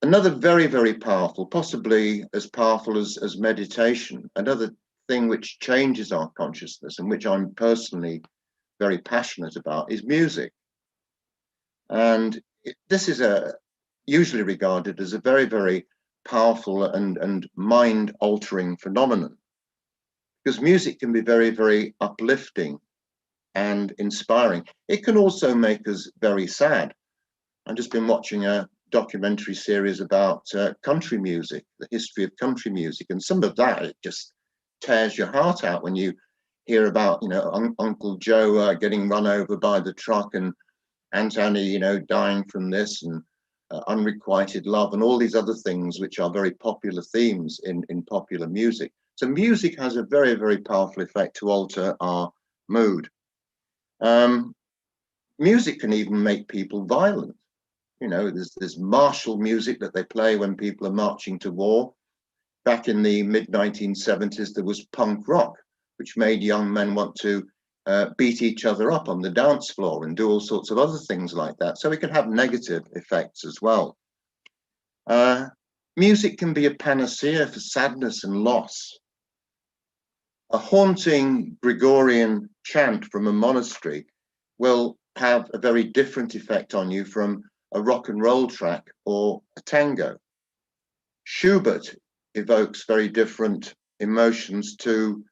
Another very, very powerful, possibly as powerful as meditation, another thing which changes our consciousness and which I'm personally very passionate about, is music. And this is usually regarded as a very, very powerful and mind-altering phenomenon, because music can be very, very uplifting and inspiring. It can also make us very sad. I've just been watching a documentary series about country music, the history of country music, and some of that, it just tears your heart out when you hear about, you know, Uncle Joe getting run over by the truck, and Aunt Annie, you know, dying from this, and unrequited love, and all these other things which are very popular themes in popular music. So music has a very, very powerful effect to alter our mood. Music can even make people violent. You know, there's martial music that they play when people are marching to war. Back in the mid-1970s, there was punk rock, which made young men want to beat each other up on the dance floor and do all sorts of other things like that. So it can have negative effects as well. Music can be a panacea for sadness and loss. A haunting Gregorian chant from a monastery will have a very different effect on you from a rock and roll track or a tango. Schubert evokes very different emotions to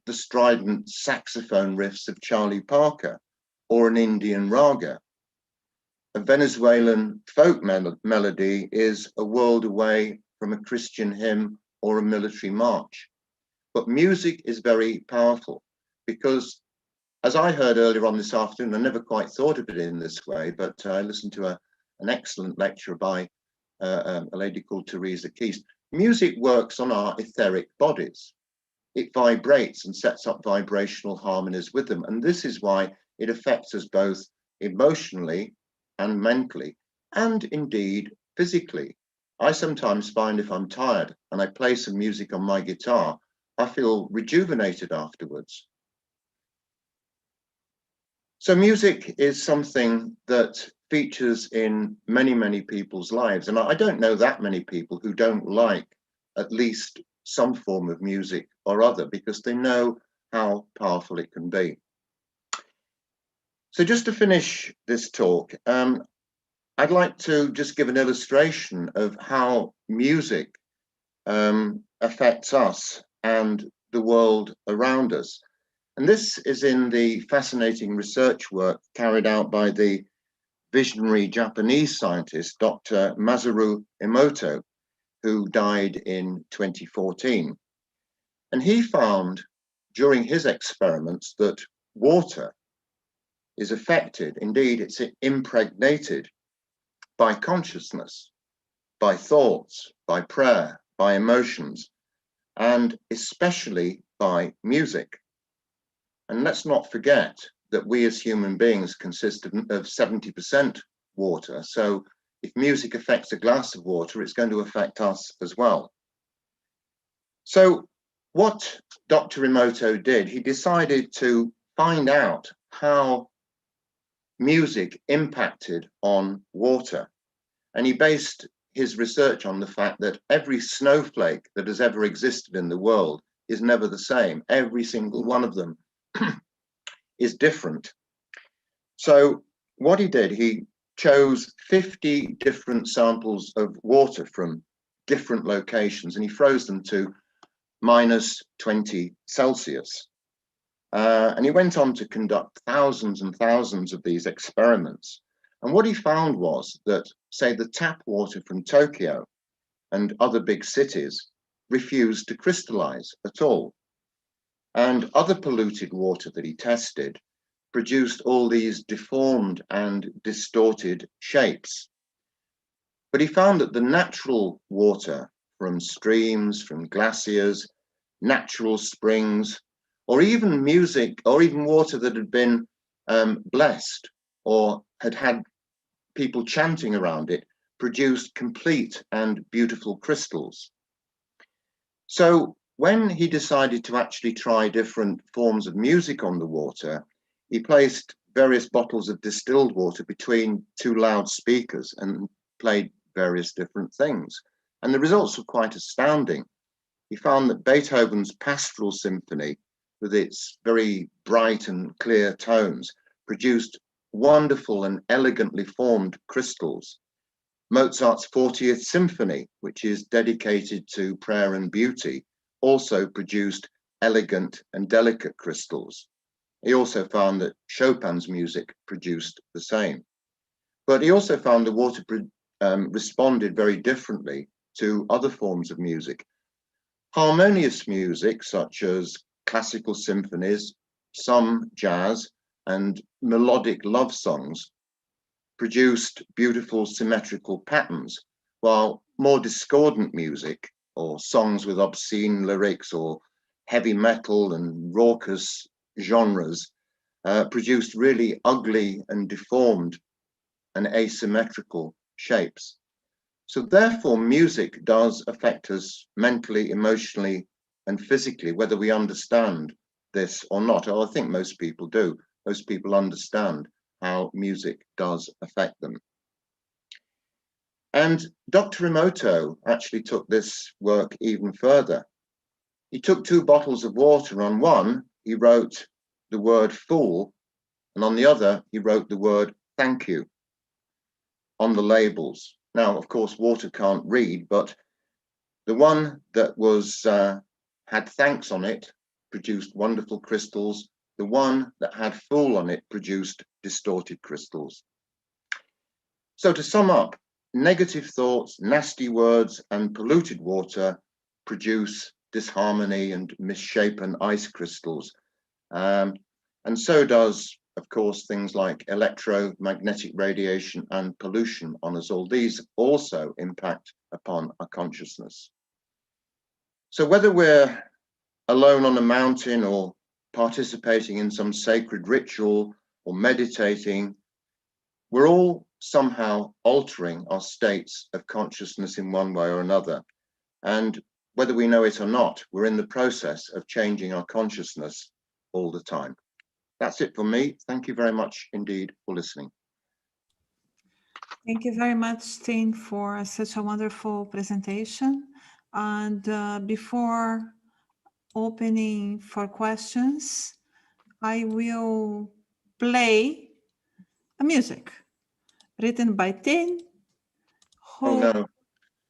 the strident saxophone riffs of Charlie Parker or an Indian raga. A Venezuelan folk melody is a world away from a Christian hymn or a military march. But music is very powerful because, as I heard earlier on this afternoon, I never quite thought of it in this way, but I listened to an excellent lecture by a lady called Teresa Keast. Music works on our etheric bodies. It vibrates and sets up vibrational harmonies with them. And this is why it affects us both emotionally and mentally, and indeed physically. I sometimes find if I'm tired and I play some music on my guitar, I feel rejuvenated afterwards. So music is something that features in many, many people's lives. And I don't know that many people who don't like at least some form of music or other, because they know how powerful it can be. So just to finish this talk, I'd like to just give an illustration of how music affects us and the world around us. And this is in the fascinating research work carried out by the visionary Japanese scientist, Dr. Masaru Emoto, who died in 2014. And he found during his experiments that water is affected, indeed it's impregnated, by consciousness, by thoughts, by prayer, by emotions, and especially by music. And let's not forget that we as human beings consist of 70% water. So if music affects a glass of water, it's going to affect us as well. So what Dr. Emoto did, he decided to find out how music impacted on water. And he based his research on the fact that every snowflake that has ever existed in the world is never the same. Every single one of them is different. So what he did, he chose 50 different samples of water from different locations, and he froze them to -20 Celsius. And he went on to conduct thousands and thousands of these experiments. And what he found was that, say, the tap water from Tokyo and other big cities refused to crystallize at all. And other polluted water that he tested produced all these deformed and distorted shapes. But he found that the natural water from streams, from glaciers, natural springs, or even music, or even water that had been blessed or had had people chanting around it, produced complete and beautiful crystals. So when he decided to actually try different forms of music on the water, he placed various bottles of distilled water between two loudspeakers and played various different things. And the results were quite astounding. He found that Beethoven's Pastoral Symphony, with its very bright and clear tones, produced wonderful and elegantly formed crystals. Mozart's 40th Symphony, which is dedicated to prayer and beauty, also produced elegant and delicate crystals. He also found that Chopin's music produced the same. But he also found the water responded very differently to other forms of music. Harmonious music, such as classical symphonies, some jazz, and melodic love songs, produced beautiful symmetrical patterns, while more discordant music, or songs with obscene lyrics, or heavy metal and raucous genres, produced really ugly and deformed and asymmetrical shapes. So therefore, music does affect us mentally, emotionally, and physically, whether we understand this or not. Oh, I think most people do. Most people understand how music does affect them. And Dr. Emoto actually took this work even further. He took 2 bottles of water. On one, he wrote the word fool, and on the other, he wrote the word thank you on the labels. Now, of course, water can't read, but the one that was had thanks on it produced wonderful crystals. The one that had fool on it produced distorted crystals. So to sum up, negative thoughts, nasty words, and polluted water produce disharmony and misshapen ice crystals. And so does, of course, things like electromagnetic radiation and pollution on us all. These also impact upon our consciousness. So whether we're alone on a mountain or participating in some sacred ritual or meditating, we're all somehow altering our states of consciousness in one way or another. And whether we know it or not, we're in the process of changing our consciousness all the time. That's it for me. Thank you very much indeed for listening. Thank you very much, Tim, for such a wonderful presentation. And before opening for questions, I will play a music written by Tim. Oh, no.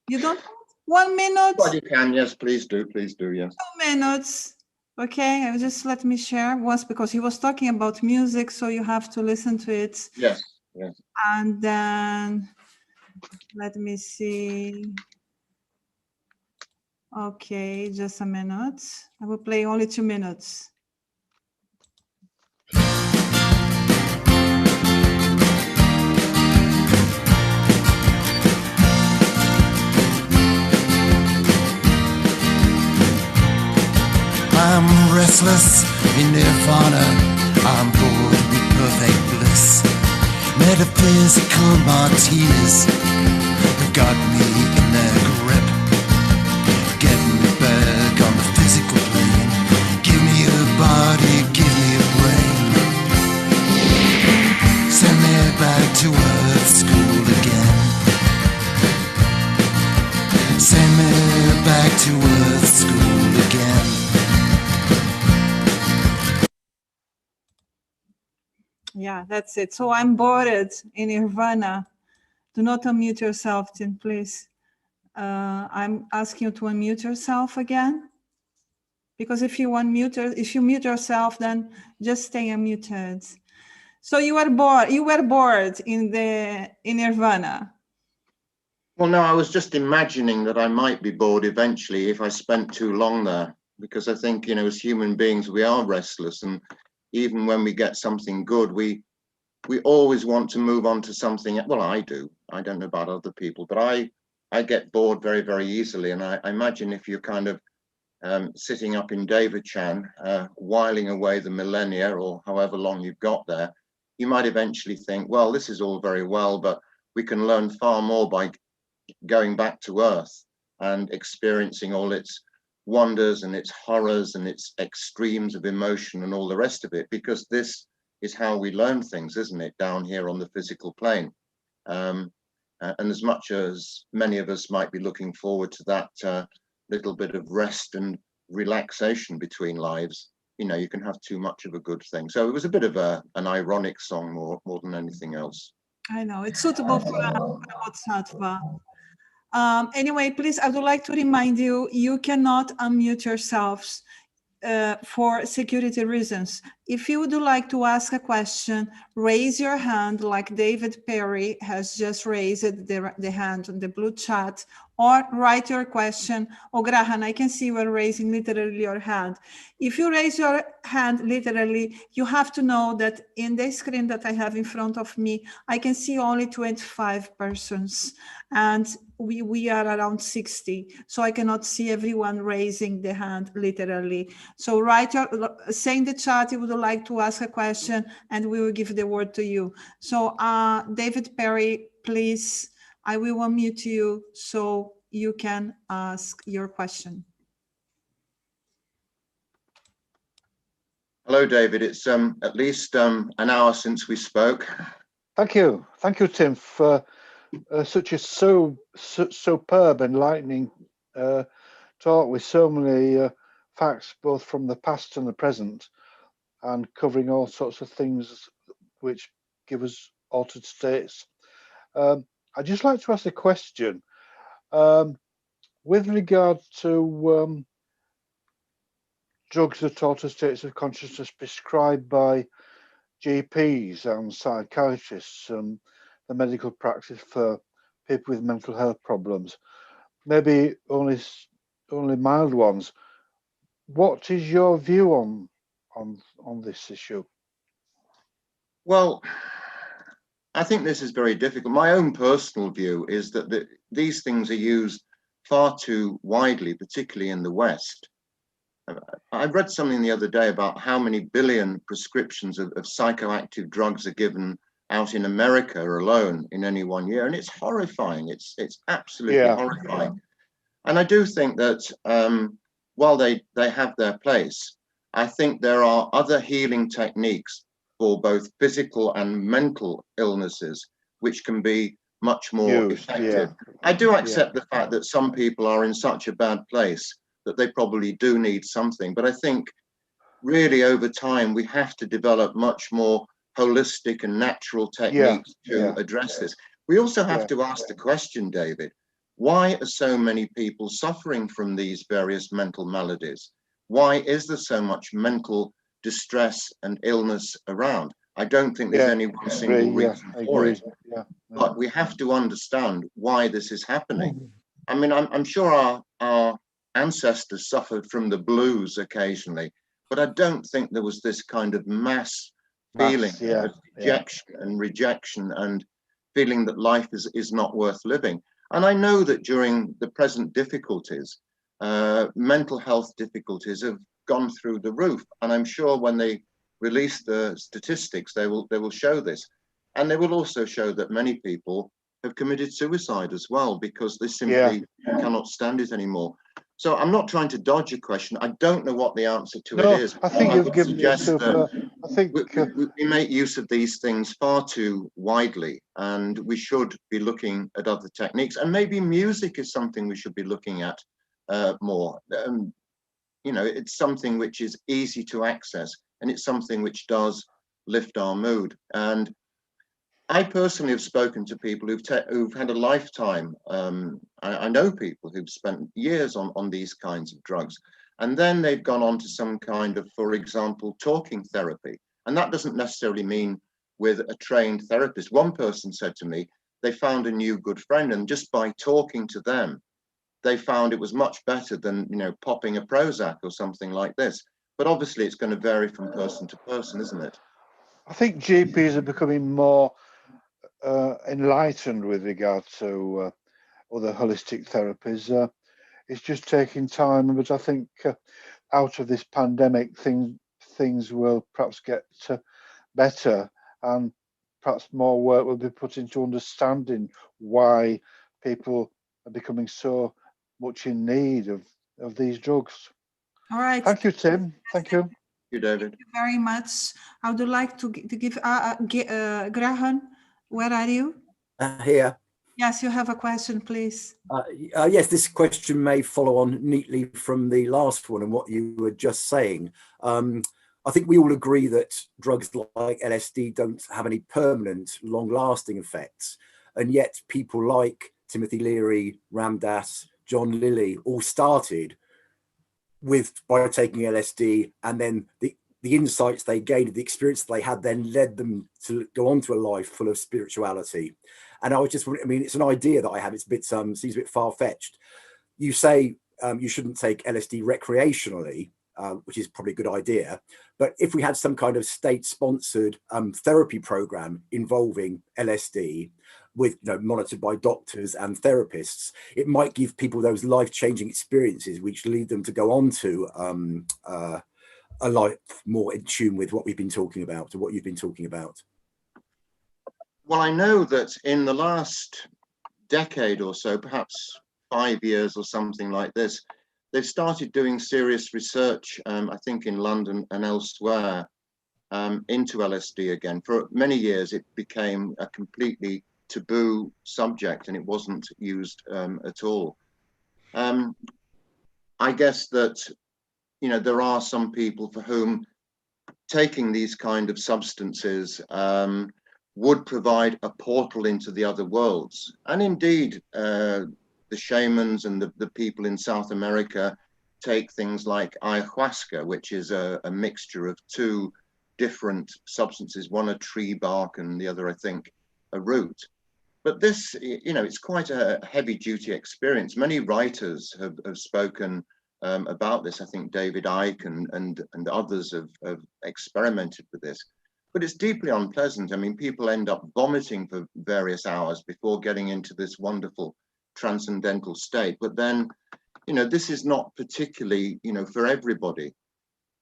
You don't want 1 minute? Well, you can, yes, please do, yes. 2 minutes. Okay, just let me share once, because he was talking about music, so you have to listen to it. Yes. And then, let me see. Okay, just a minute. I will play only 2 minutes. I'm restless in nirvana, I'm bored with perfect bliss. Metaphysical martinis have got me in their grip. Get me back on the physical plane. Give me a body, give me a brain. Send me back to Earth school again. Send me back to Earth school again. Yeah, that's it. So I'm bored in Nirvana. Do not unmute yourself, Tim, please. I'm asking you to unmute yourself again. Because if you mute yourself, then just stay unmuted. So you were bored in Nirvana. Well, no, I was just imagining that I might be bored eventually if I spent too long there, because I think, as human beings, we are restless. And even when we get something good, we always want to move on to something. Well, I do. I don't know about other people, but I get bored very, very easily. And I imagine if you're kind of sitting up in David Chan, whiling away the millennia or however long you've got there, you might eventually think, well, this is all very well, but we can learn far more by going back to Earth and experiencing all its wonders and its horrors and its extremes of emotion and all the rest of it, because this is how we learn things, isn't it, down here on the physical plane. And as much as many of us might be looking forward to that little bit of rest and relaxation between lives, you can have too much of a good thing. So it was a bit of an ironic song more than anything else. I know, it's suitable for a bodhisattva. Anyway, please, I would like to remind you, you cannot unmute yourselves for security reasons. If you would like to ask a question, raise your hand like David Perry has just raised the hand on the blue chat, or write your question. Oh, Graham, I can see you are raising literally your hand. If you raise your hand literally, you have to know that in the screen that I have in front of me, I can see only 25 persons, and we are around 60. So I cannot see everyone raising the hand literally. So say in the chat if you would like to ask a question, and we will give the word to you. So David Perry, please, I will unmute you so you can ask your question. Hello, David. It's at least an hour since we spoke. Thank you, Tim, for such a superb, enlightening talk with so many facts, both from the past and the present, and covering all sorts of things which give us altered states. I'd just like to ask a question with regard to drugs that alter states of consciousness prescribed by GPs and psychiatrists and the medical practice for people with mental health problems, maybe only mild ones. What is your view on this issue? Well, I think this is very difficult. My own personal view is that these things are used far too widely, particularly in the West. I read something the other day about how many billion prescriptions of psychoactive drugs are given out in America alone in any one year, and it's horrifying. It's absolutely horrifying. And I do think that while they have their place, I think there are other healing techniques for both physical and mental illnesses which can be much more effective. I do accept the fact that some people are in such a bad place that they probably do need something. But I think really over time, we have to develop much more holistic and natural techniques to address this. We also have to ask the question, David, why are so many people suffering from these various mental maladies? Why is there so much mental distress and illness around? I don't think there's any one single reason for it. But we have to understand why this is happening. I mean, I'm sure our ancestors suffered from the blues occasionally, but I don't think there was this kind of mass feeling of dejection and rejection and feeling that life is not worth living. And I know that during the present difficulties, mental health difficulties have gone through the roof. And I'm sure when they release the statistics, they will show this. And they will also show that many people have committed suicide as well, because they simply cannot stand it anymore. So I'm not trying to dodge a question. I don't know what the answer to it is. I think you've given me I think we make use of these things far too widely, and we should be looking at other techniques. And maybe music is something we should be looking at more. You know, it's something which is easy to access, and it's something which does lift our mood. And I personally have spoken to people who've had a lifetime. I know people who've spent years on these kinds of drugs, and then they've gone on to some kind of, for example, talking therapy. And that doesn't necessarily mean with a trained therapist. One person said to me, they found a new good friend, and just by talking to them, they found it was much better than, you know, popping a Prozac or something like this. But obviously it's going to vary from person to person, isn't it? I think GPs are becoming more enlightened with regard to other holistic therapies. It's just taking time, but I think out of this pandemic, things will perhaps get better, and perhaps more work will be put into understanding why people are becoming so much in need of these drugs. All right. Thank you, Tim. Thank you. Thank you, David. Thank you very much. I would like to give Graham. Where are you? Here. Yes, you have a question, please. Yes, this question may follow on neatly from the last one and what you were just saying. I think we all agree that drugs like LSD don't have any permanent, long-lasting effects. And yet people like Timothy Leary, Ram Dass, John Lilly all started by taking LSD, and then the insights they gained, the experience they had, then led them to go on to a life full of spirituality. And I was just, I mean, it's an idea that I have. It's a bit, seems a bit far-fetched. You say you shouldn't take LSD recreationally, which is probably a good idea. But if we had some kind of state-sponsored therapy program involving LSD, with, you know, monitored by doctors and therapists, it might give people those life-changing experiences, which lead them to go on to a life more in tune with what we've been talking about, or what you've been talking about. Well, I know that in the last decade or so, perhaps 5 years or something like this, they've started doing serious research, I think in London and elsewhere, into LSD again. For many years, it became a completely taboo subject and it wasn't used at all. I guess that, you know, there are some people for whom taking these kind of substances would provide a portal into the other worlds. And indeed, the shamans and the people in South America take things like ayahuasca, which is a mixture of two different substances, one a tree bark and the other, I think, a root. But this, you know, it's quite a heavy duty experience. Many writers have spoken about this. I think David Icke and others have experimented with this, but it's deeply unpleasant. I mean, people end up vomiting for various hours before getting into this wonderful transcendental state. But then, you know, this is not particularly, you know, for everybody.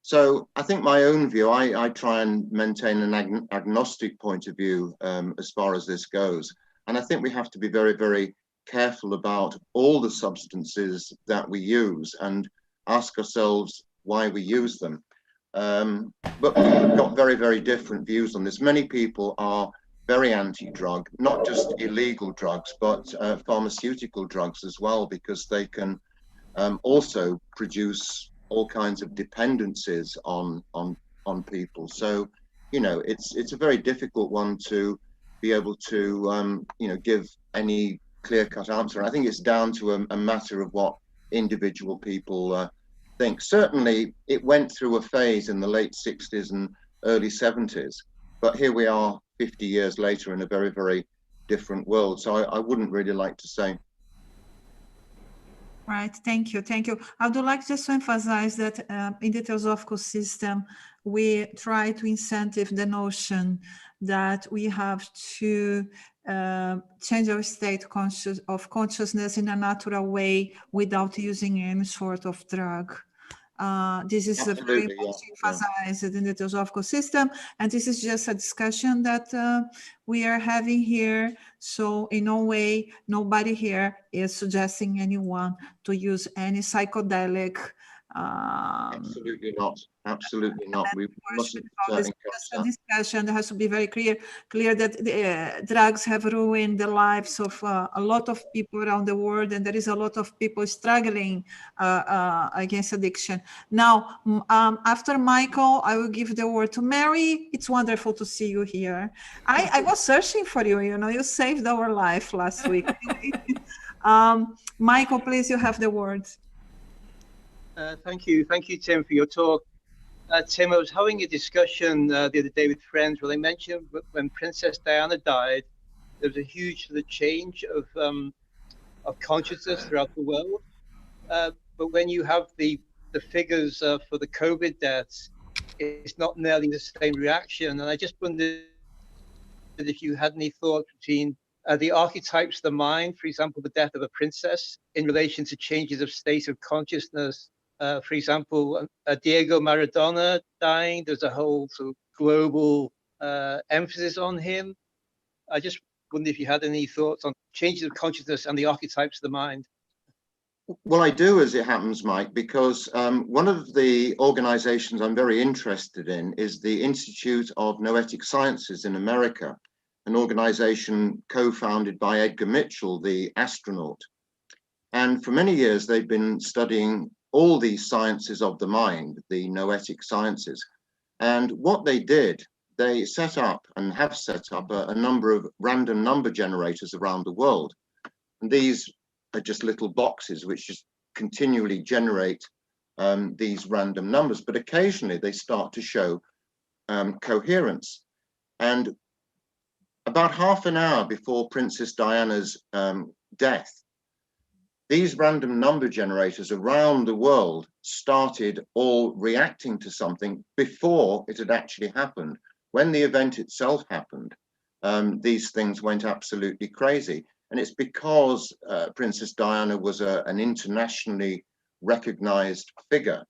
So I think my own view, I try and maintain an agnostic point of view as far as this goes. And I think we have to be very, very careful about all the substances that we use and ask ourselves why we use them. But we've got very, very different views on this. Many people are very anti-drug, not just illegal drugs, but pharmaceutical drugs as well, because they can also produce all kinds of dependencies on people. So, you know, it's a very difficult one to be able to, you know, give any clear-cut answer. I think it's down to a matter of what individual people think. Certainly, it went through a phase in the late 60s and early 70s, but here we are 50 years later in a very, very different world. So I wouldn't really like to say. Right, thank you, thank you. I would like just to emphasize that in the Theosophical system, we try to incentive the notion that we have to change our state of consciousness in a natural way without using any sort of drug. This is very much emphasized in the Theosophical system, and this is just a discussion that we are having here. So in no way, nobody here is suggesting anyone to use any psychedelic. Absolutely not. Absolutely not. We mustn't this discussion. There has to be very clear that drugs have ruined the lives of a lot of people around the world, and there is a lot of people struggling against addiction. Now, after Michael, I will give the word to Mary. It's wonderful to see you here. I was searching for you. You know, you saved our life last week. Michael, please, you have the word. Thank you, Tim, for your talk. Tim, I was having a discussion the other day with friends where they mentioned when Princess Diana died, there was a huge sort of change of consciousness throughout the world. But when you have the figures for the COVID deaths, it's not nearly the same reaction. And I just wondered if you had any thoughts between the archetypes of the mind, for example, the death of a princess, in relation to changes of state of consciousness. For example, Diego Maradona dying, there's a whole sort of global emphasis on him. I just wonder if you had any thoughts on changes of consciousness and the archetypes of the mind. Well, I do, as it happens, Mike, because one of the organizations I'm very interested in is the Institute of Noetic Sciences in America, an organization co-founded by Edgar Mitchell, the astronaut. And for many years, they've been studying all these sciences of the mind, the noetic sciences. And what they did, they set up and have set up a number of random number generators around the world. And these are just little boxes which just continually generate these random numbers, but occasionally they start to show coherence. And about half an hour before Princess Diana's death, these random number generators around the world started all reacting to something before it had actually happened. When the event itself happened, these things went absolutely crazy. And it's because Princess Diana was an internationally recognized figure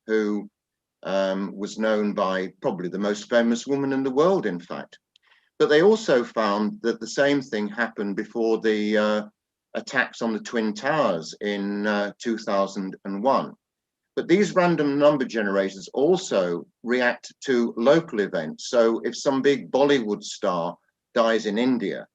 who was known by probably the most famous woman in the world, in fact. But they also found that the same thing happened before the attacks on the Twin Towers in 2001. But these random number generators also react to local events. So if some big Bollywood star dies in India,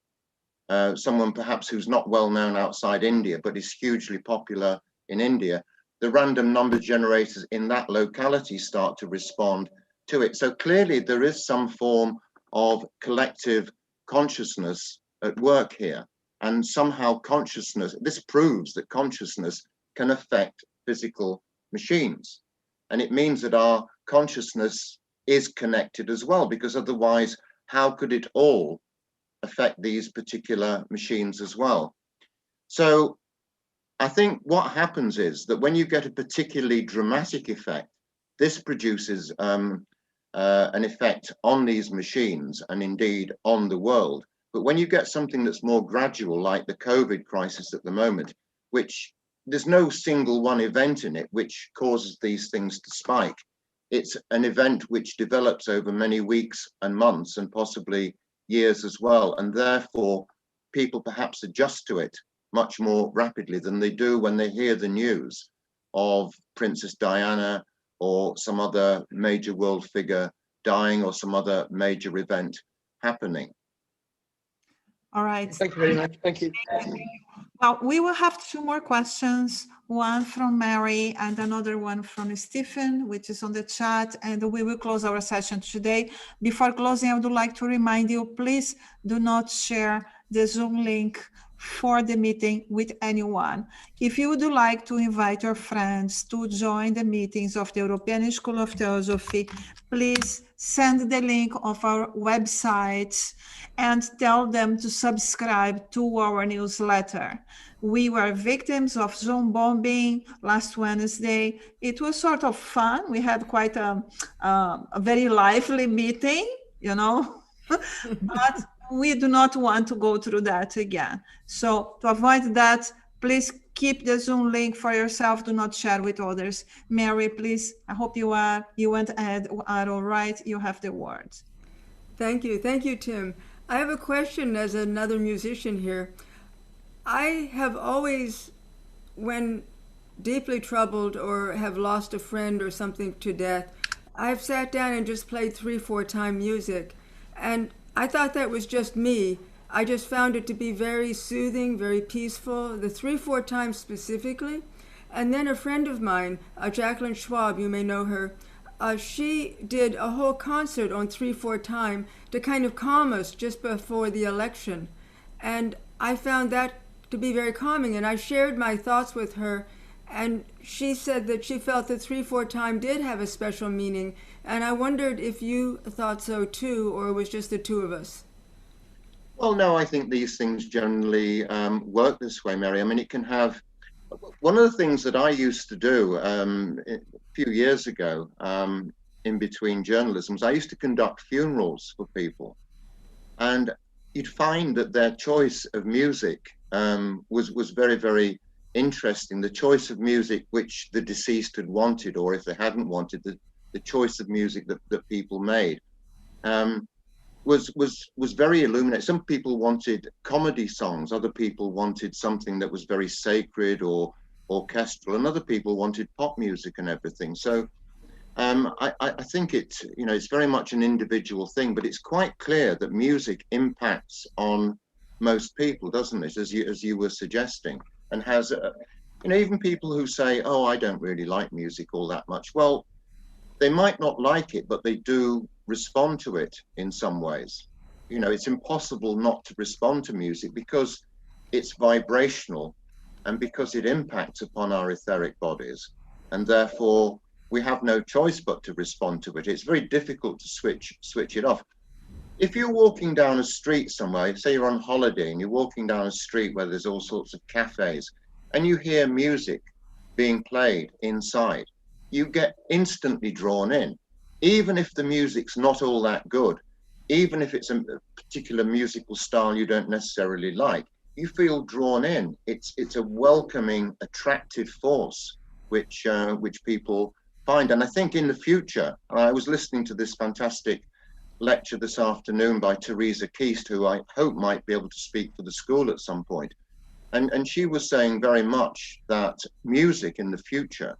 someone perhaps who's not well known outside India, but is hugely popular in India, the random number generators in that locality start to respond to it. So clearly there is some form of collective consciousness at work here. And somehow consciousness, this proves that consciousness can affect physical machines. And it means that our consciousness is connected as well, because otherwise, how could it all affect these particular machines as well? So I think what happens is that when you get a particularly dramatic effect, this produces an effect on these machines and indeed on the world. But when you get something that's more gradual, like the COVID crisis at the moment, which there's no single one event in it which causes these things to spike. It's an event which develops over many weeks and months and possibly years as well. And therefore, people perhaps adjust to it much more rapidly than they do when they hear the news of Princess Diana or some other major world figure dying or some other major event happening. All right. Thank you very much. Thank you. Well, we will have two more questions, one from Mary and another one from Stephen, which is on the chat, and we will close our session today. Before closing, I would like to remind you, please do not share the Zoom link for the meeting with anyone. If you would like to invite your friends to join the meetings of the European School of Theosophy, please send the link of our website and tell them to subscribe to our newsletter. We were victims of Zoom bombing last Wednesday. It was sort of fun. We had quite a very lively meeting, you know, but we do not want to go through that again. So to avoid that, please keep the Zoom link for yourself. Do not share with others. Mary, please, I hope you and Ed are all right. You have the word. Thank you. Thank you, Tim. I have a question as another musician here. I have always, when deeply troubled or have lost a friend or something to death, I've sat down and just played 3/4 time music. And I thought that was just me. I just found it to be very soothing, very peaceful, the 3/4 time specifically. And then a friend of mine, Jacqueline Schwab, you may know her, she did a whole concert on 3/4 time to kind of calm us just before the election. And I found that to be very calming, and I shared my thoughts with her, and she said that she felt that 3/4 time did have a special meaning, and I wondered if you thought so too, or it was just the two of us. Well, no, I think these things generally work this way, Mary. I mean, it can have, one of the things that I used to do a few years ago in between journalisms, I used to conduct funerals for people, and you'd find that their choice of music was very, very interesting. The choice of music which the deceased had wanted, or if they hadn't wanted, the choice of music that people made was very illuminating. Some people wanted comedy songs, other people wanted something that was very sacred or orchestral, and other people wanted pop music and everything. So I think it's, you know, it's very much an individual thing, but it's quite clear that music impacts on most people, doesn't it, as you were suggesting, and has you know, even people who say, oh, I don't really like music all that much, well, they might not like it, but they do respond to it in some ways. You know, it's impossible not to respond to music because it's vibrational and because it impacts upon our etheric bodies. and therefore we have no choice but to respond to it. It's very difficult to switch it off. If you're walking down a street somewhere, say you're on holiday and you're walking down a street where there's all sorts of cafes, and you hear music being played inside, you get instantly drawn in. Even if the music's not all that good, even if it's a particular musical style you don't necessarily like, you feel drawn in. It's a welcoming, attractive force, which people find. And I think in the future, I was listening to this fantastic lecture this afternoon by Teresa Keast, who I hope might be able to speak for the school at some point. And she was saying very much that music in the future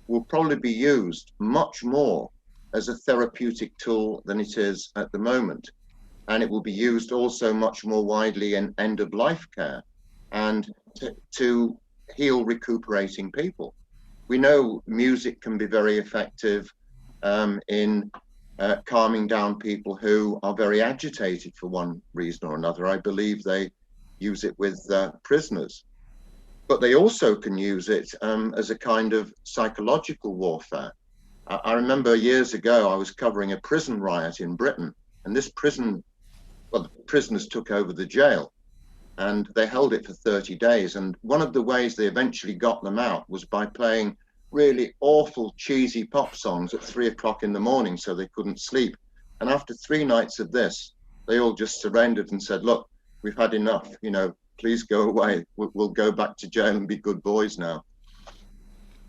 will probably be used much more as a therapeutic tool than it is at the moment. And it will be used also much more widely in end-of-life care and to heal recuperating people. We know music can be very effective in calming down people who are very agitated for one reason or another. I believe they use it with prisoners, but they also can use it as a kind of psychological warfare. I remember years ago, I was covering a prison riot in Britain, and this prison, well, the prisoners took over the jail and they held it for 30 days. And one of the ways they eventually got them out was by playing really awful, cheesy pop songs at 3 o'clock in the morning so they couldn't sleep. And after 3 nights of this, they all just surrendered and said, look, we've had enough, you know, please go away. We'll go back to jail and be good boys now.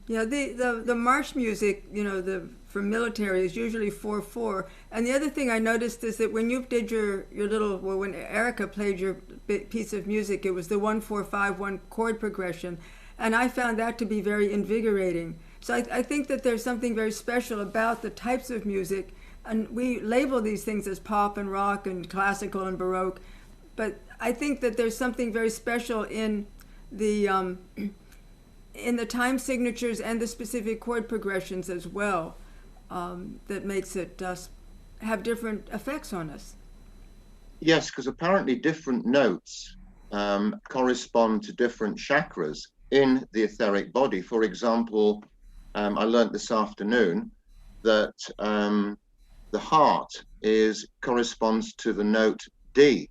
Yeah, the march music, you know, for military is usually 4/4. And the other thing I noticed is that when you did your little, well, when Erica played your piece of music, it was the 1-4-5-1 chord progression. And I found that to be very invigorating. So I think that there's something very special about the types of music. And we label these things as pop and rock and classical and Baroque. But I think that there's something very special in the time signatures and the specific chord progressions as well, that makes it have different effects on us. Yes, because apparently different notes correspond to different chakras in the etheric body. For example, I learned this afternoon that the heart corresponds to the note D.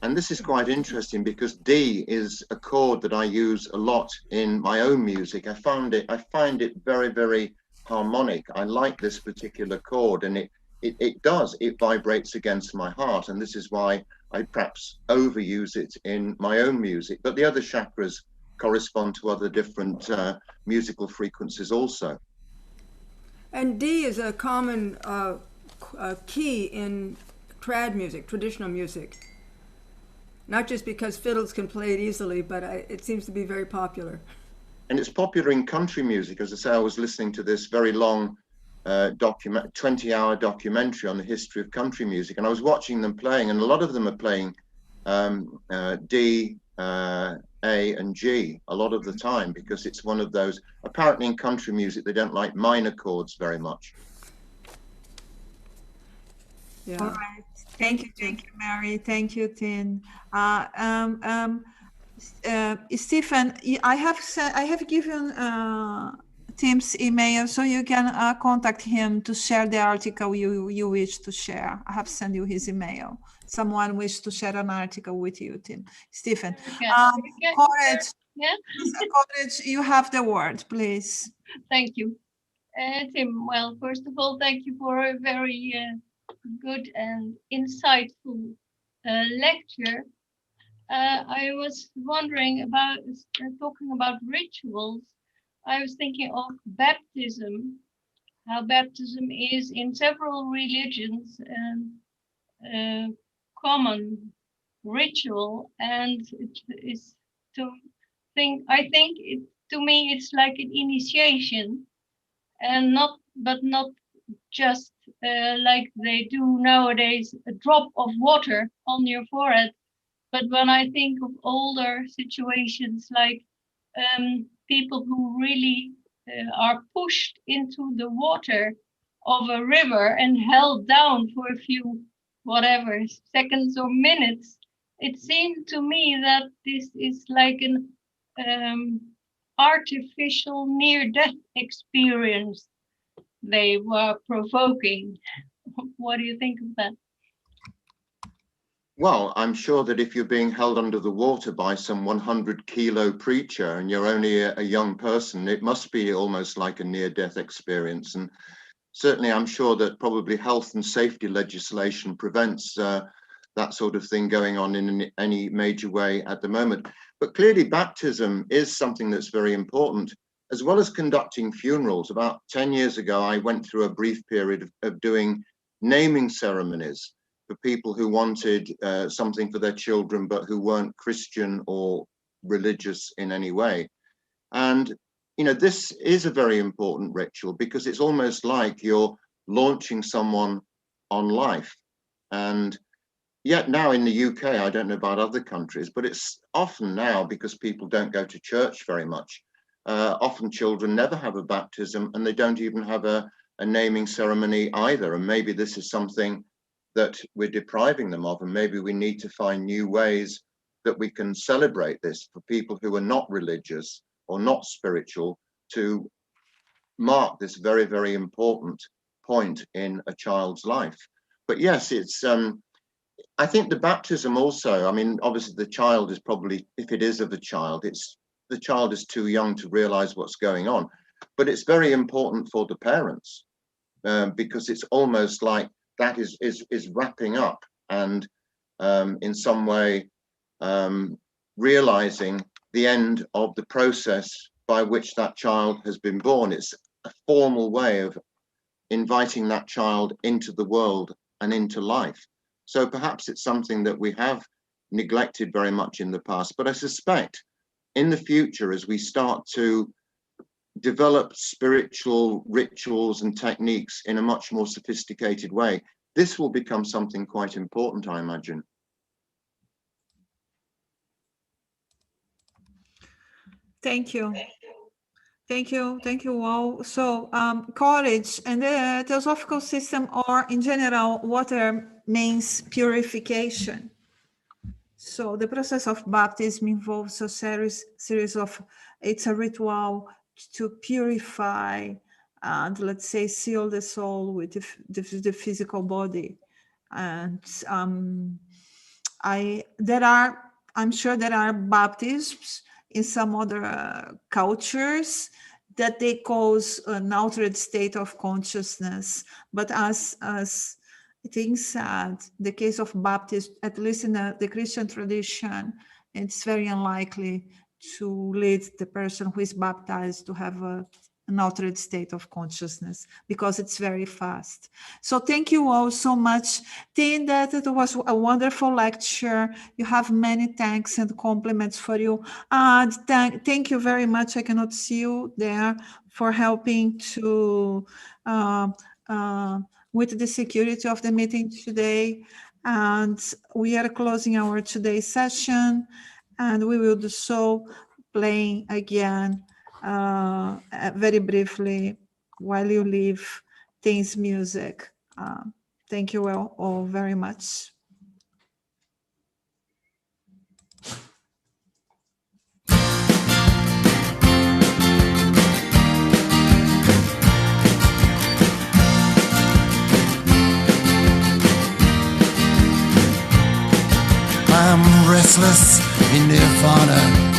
And this is quite interesting because D is a chord that I use a lot in my own music. I find it very, very harmonic. I like this particular chord, and it vibrates against my heart. And this is why I perhaps overuse it in my own music. But the other chakras correspond to other different musical frequencies also. And D is a common key in trad music, traditional music. Not just because fiddles can play it easily, but it seems to be very popular. And it's popular in country music. As I say, I was listening to this very long 20-hour documentary on the history of country music, and I was watching them playing, and a lot of them are playing D, A, and G a lot of the time, because it's one of those, apparently in country music, they don't like minor chords very much. Yeah. All right. Thank you, Mary. Thank you, Tin. Stephen, I have given Tim's email, so you can contact him to share the article you wish to share. I have sent you his email. Someone wishes to share an article with you, Tim. Stephen, Courage, yeah? Courage, you have the word, please. Thank you. Tim, well, first of all, thank you for a very good and insightful lecture. I was wondering about talking about rituals. I was thinking of baptism, how baptism is in several religions a common ritual, and it is I think to me it's like an initiation, and not just like they do nowadays, a drop of water on your forehead. But when I think of older situations, like people who really are pushed into the water of a river and held down for a few whatever seconds or minutes, it seemed to me that this is like artificial near-death experience they were provoking. What do you think of that? Well, I'm sure that if you're being held under the water by some 100-kilo preacher and you're only a young person, it must be almost like a near-death experience. And certainly I'm sure that probably health and safety legislation prevents that sort of thing going on in any major way at the moment. But clearly baptism is something that's very important, as well as conducting funerals. About 10 years ago, I went through a brief period of doing naming ceremonies for people who wanted something for their children, but who weren't Christian or religious in any way. And, you know, this is a very important ritual because it's almost like you're launching someone on life. And yet now in the UK, I don't know about other countries, but it's often now, because people don't go to church very much, often children never have a baptism and they don't even have a naming ceremony either. And maybe this is something that we're depriving them of, and maybe we need to find new ways that we can celebrate this for people who are not religious or not spiritual, to mark this very, very important point in a child's life. But yes, it's I think the baptism also, I mean, obviously the child is probably, if it is of a child, the child is too young to realize what's going on, but it's very important for the parents because it's almost like that is wrapping up and in some way realizing the end of the process by which that child has been born. It's a formal way of inviting that child into the world and into life. So perhaps it's something that we have neglected very much in the past, but I suspect in the future, as we start to develop spiritual rituals and techniques in a much more sophisticated way, this will become something quite important, I imagine. Thank you. Thank you. Thank you all. So college and the theosophical system, or in general, water means purification. So the process of baptism involves a series of, it's a ritual to purify and, let's say, seal the soul with the physical body. And I'm sure there are baptisms in some other cultures that they cause an altered state of consciousness. But as things said, the case of baptism, at least in the Christian tradition, it's very unlikely to lead the person who is baptized to have an altered state of consciousness, because it's very fast. So thank you all so much. Think that it was a wonderful lecture. You have many thanks and compliments for you. And thank you very much. I cannot see you there, for helping to with the security of the meeting today. And we are closing our today's session, and we will do so playing again very briefly while you leave Tim's music. Thank you all very much. I'm restless in nirvana.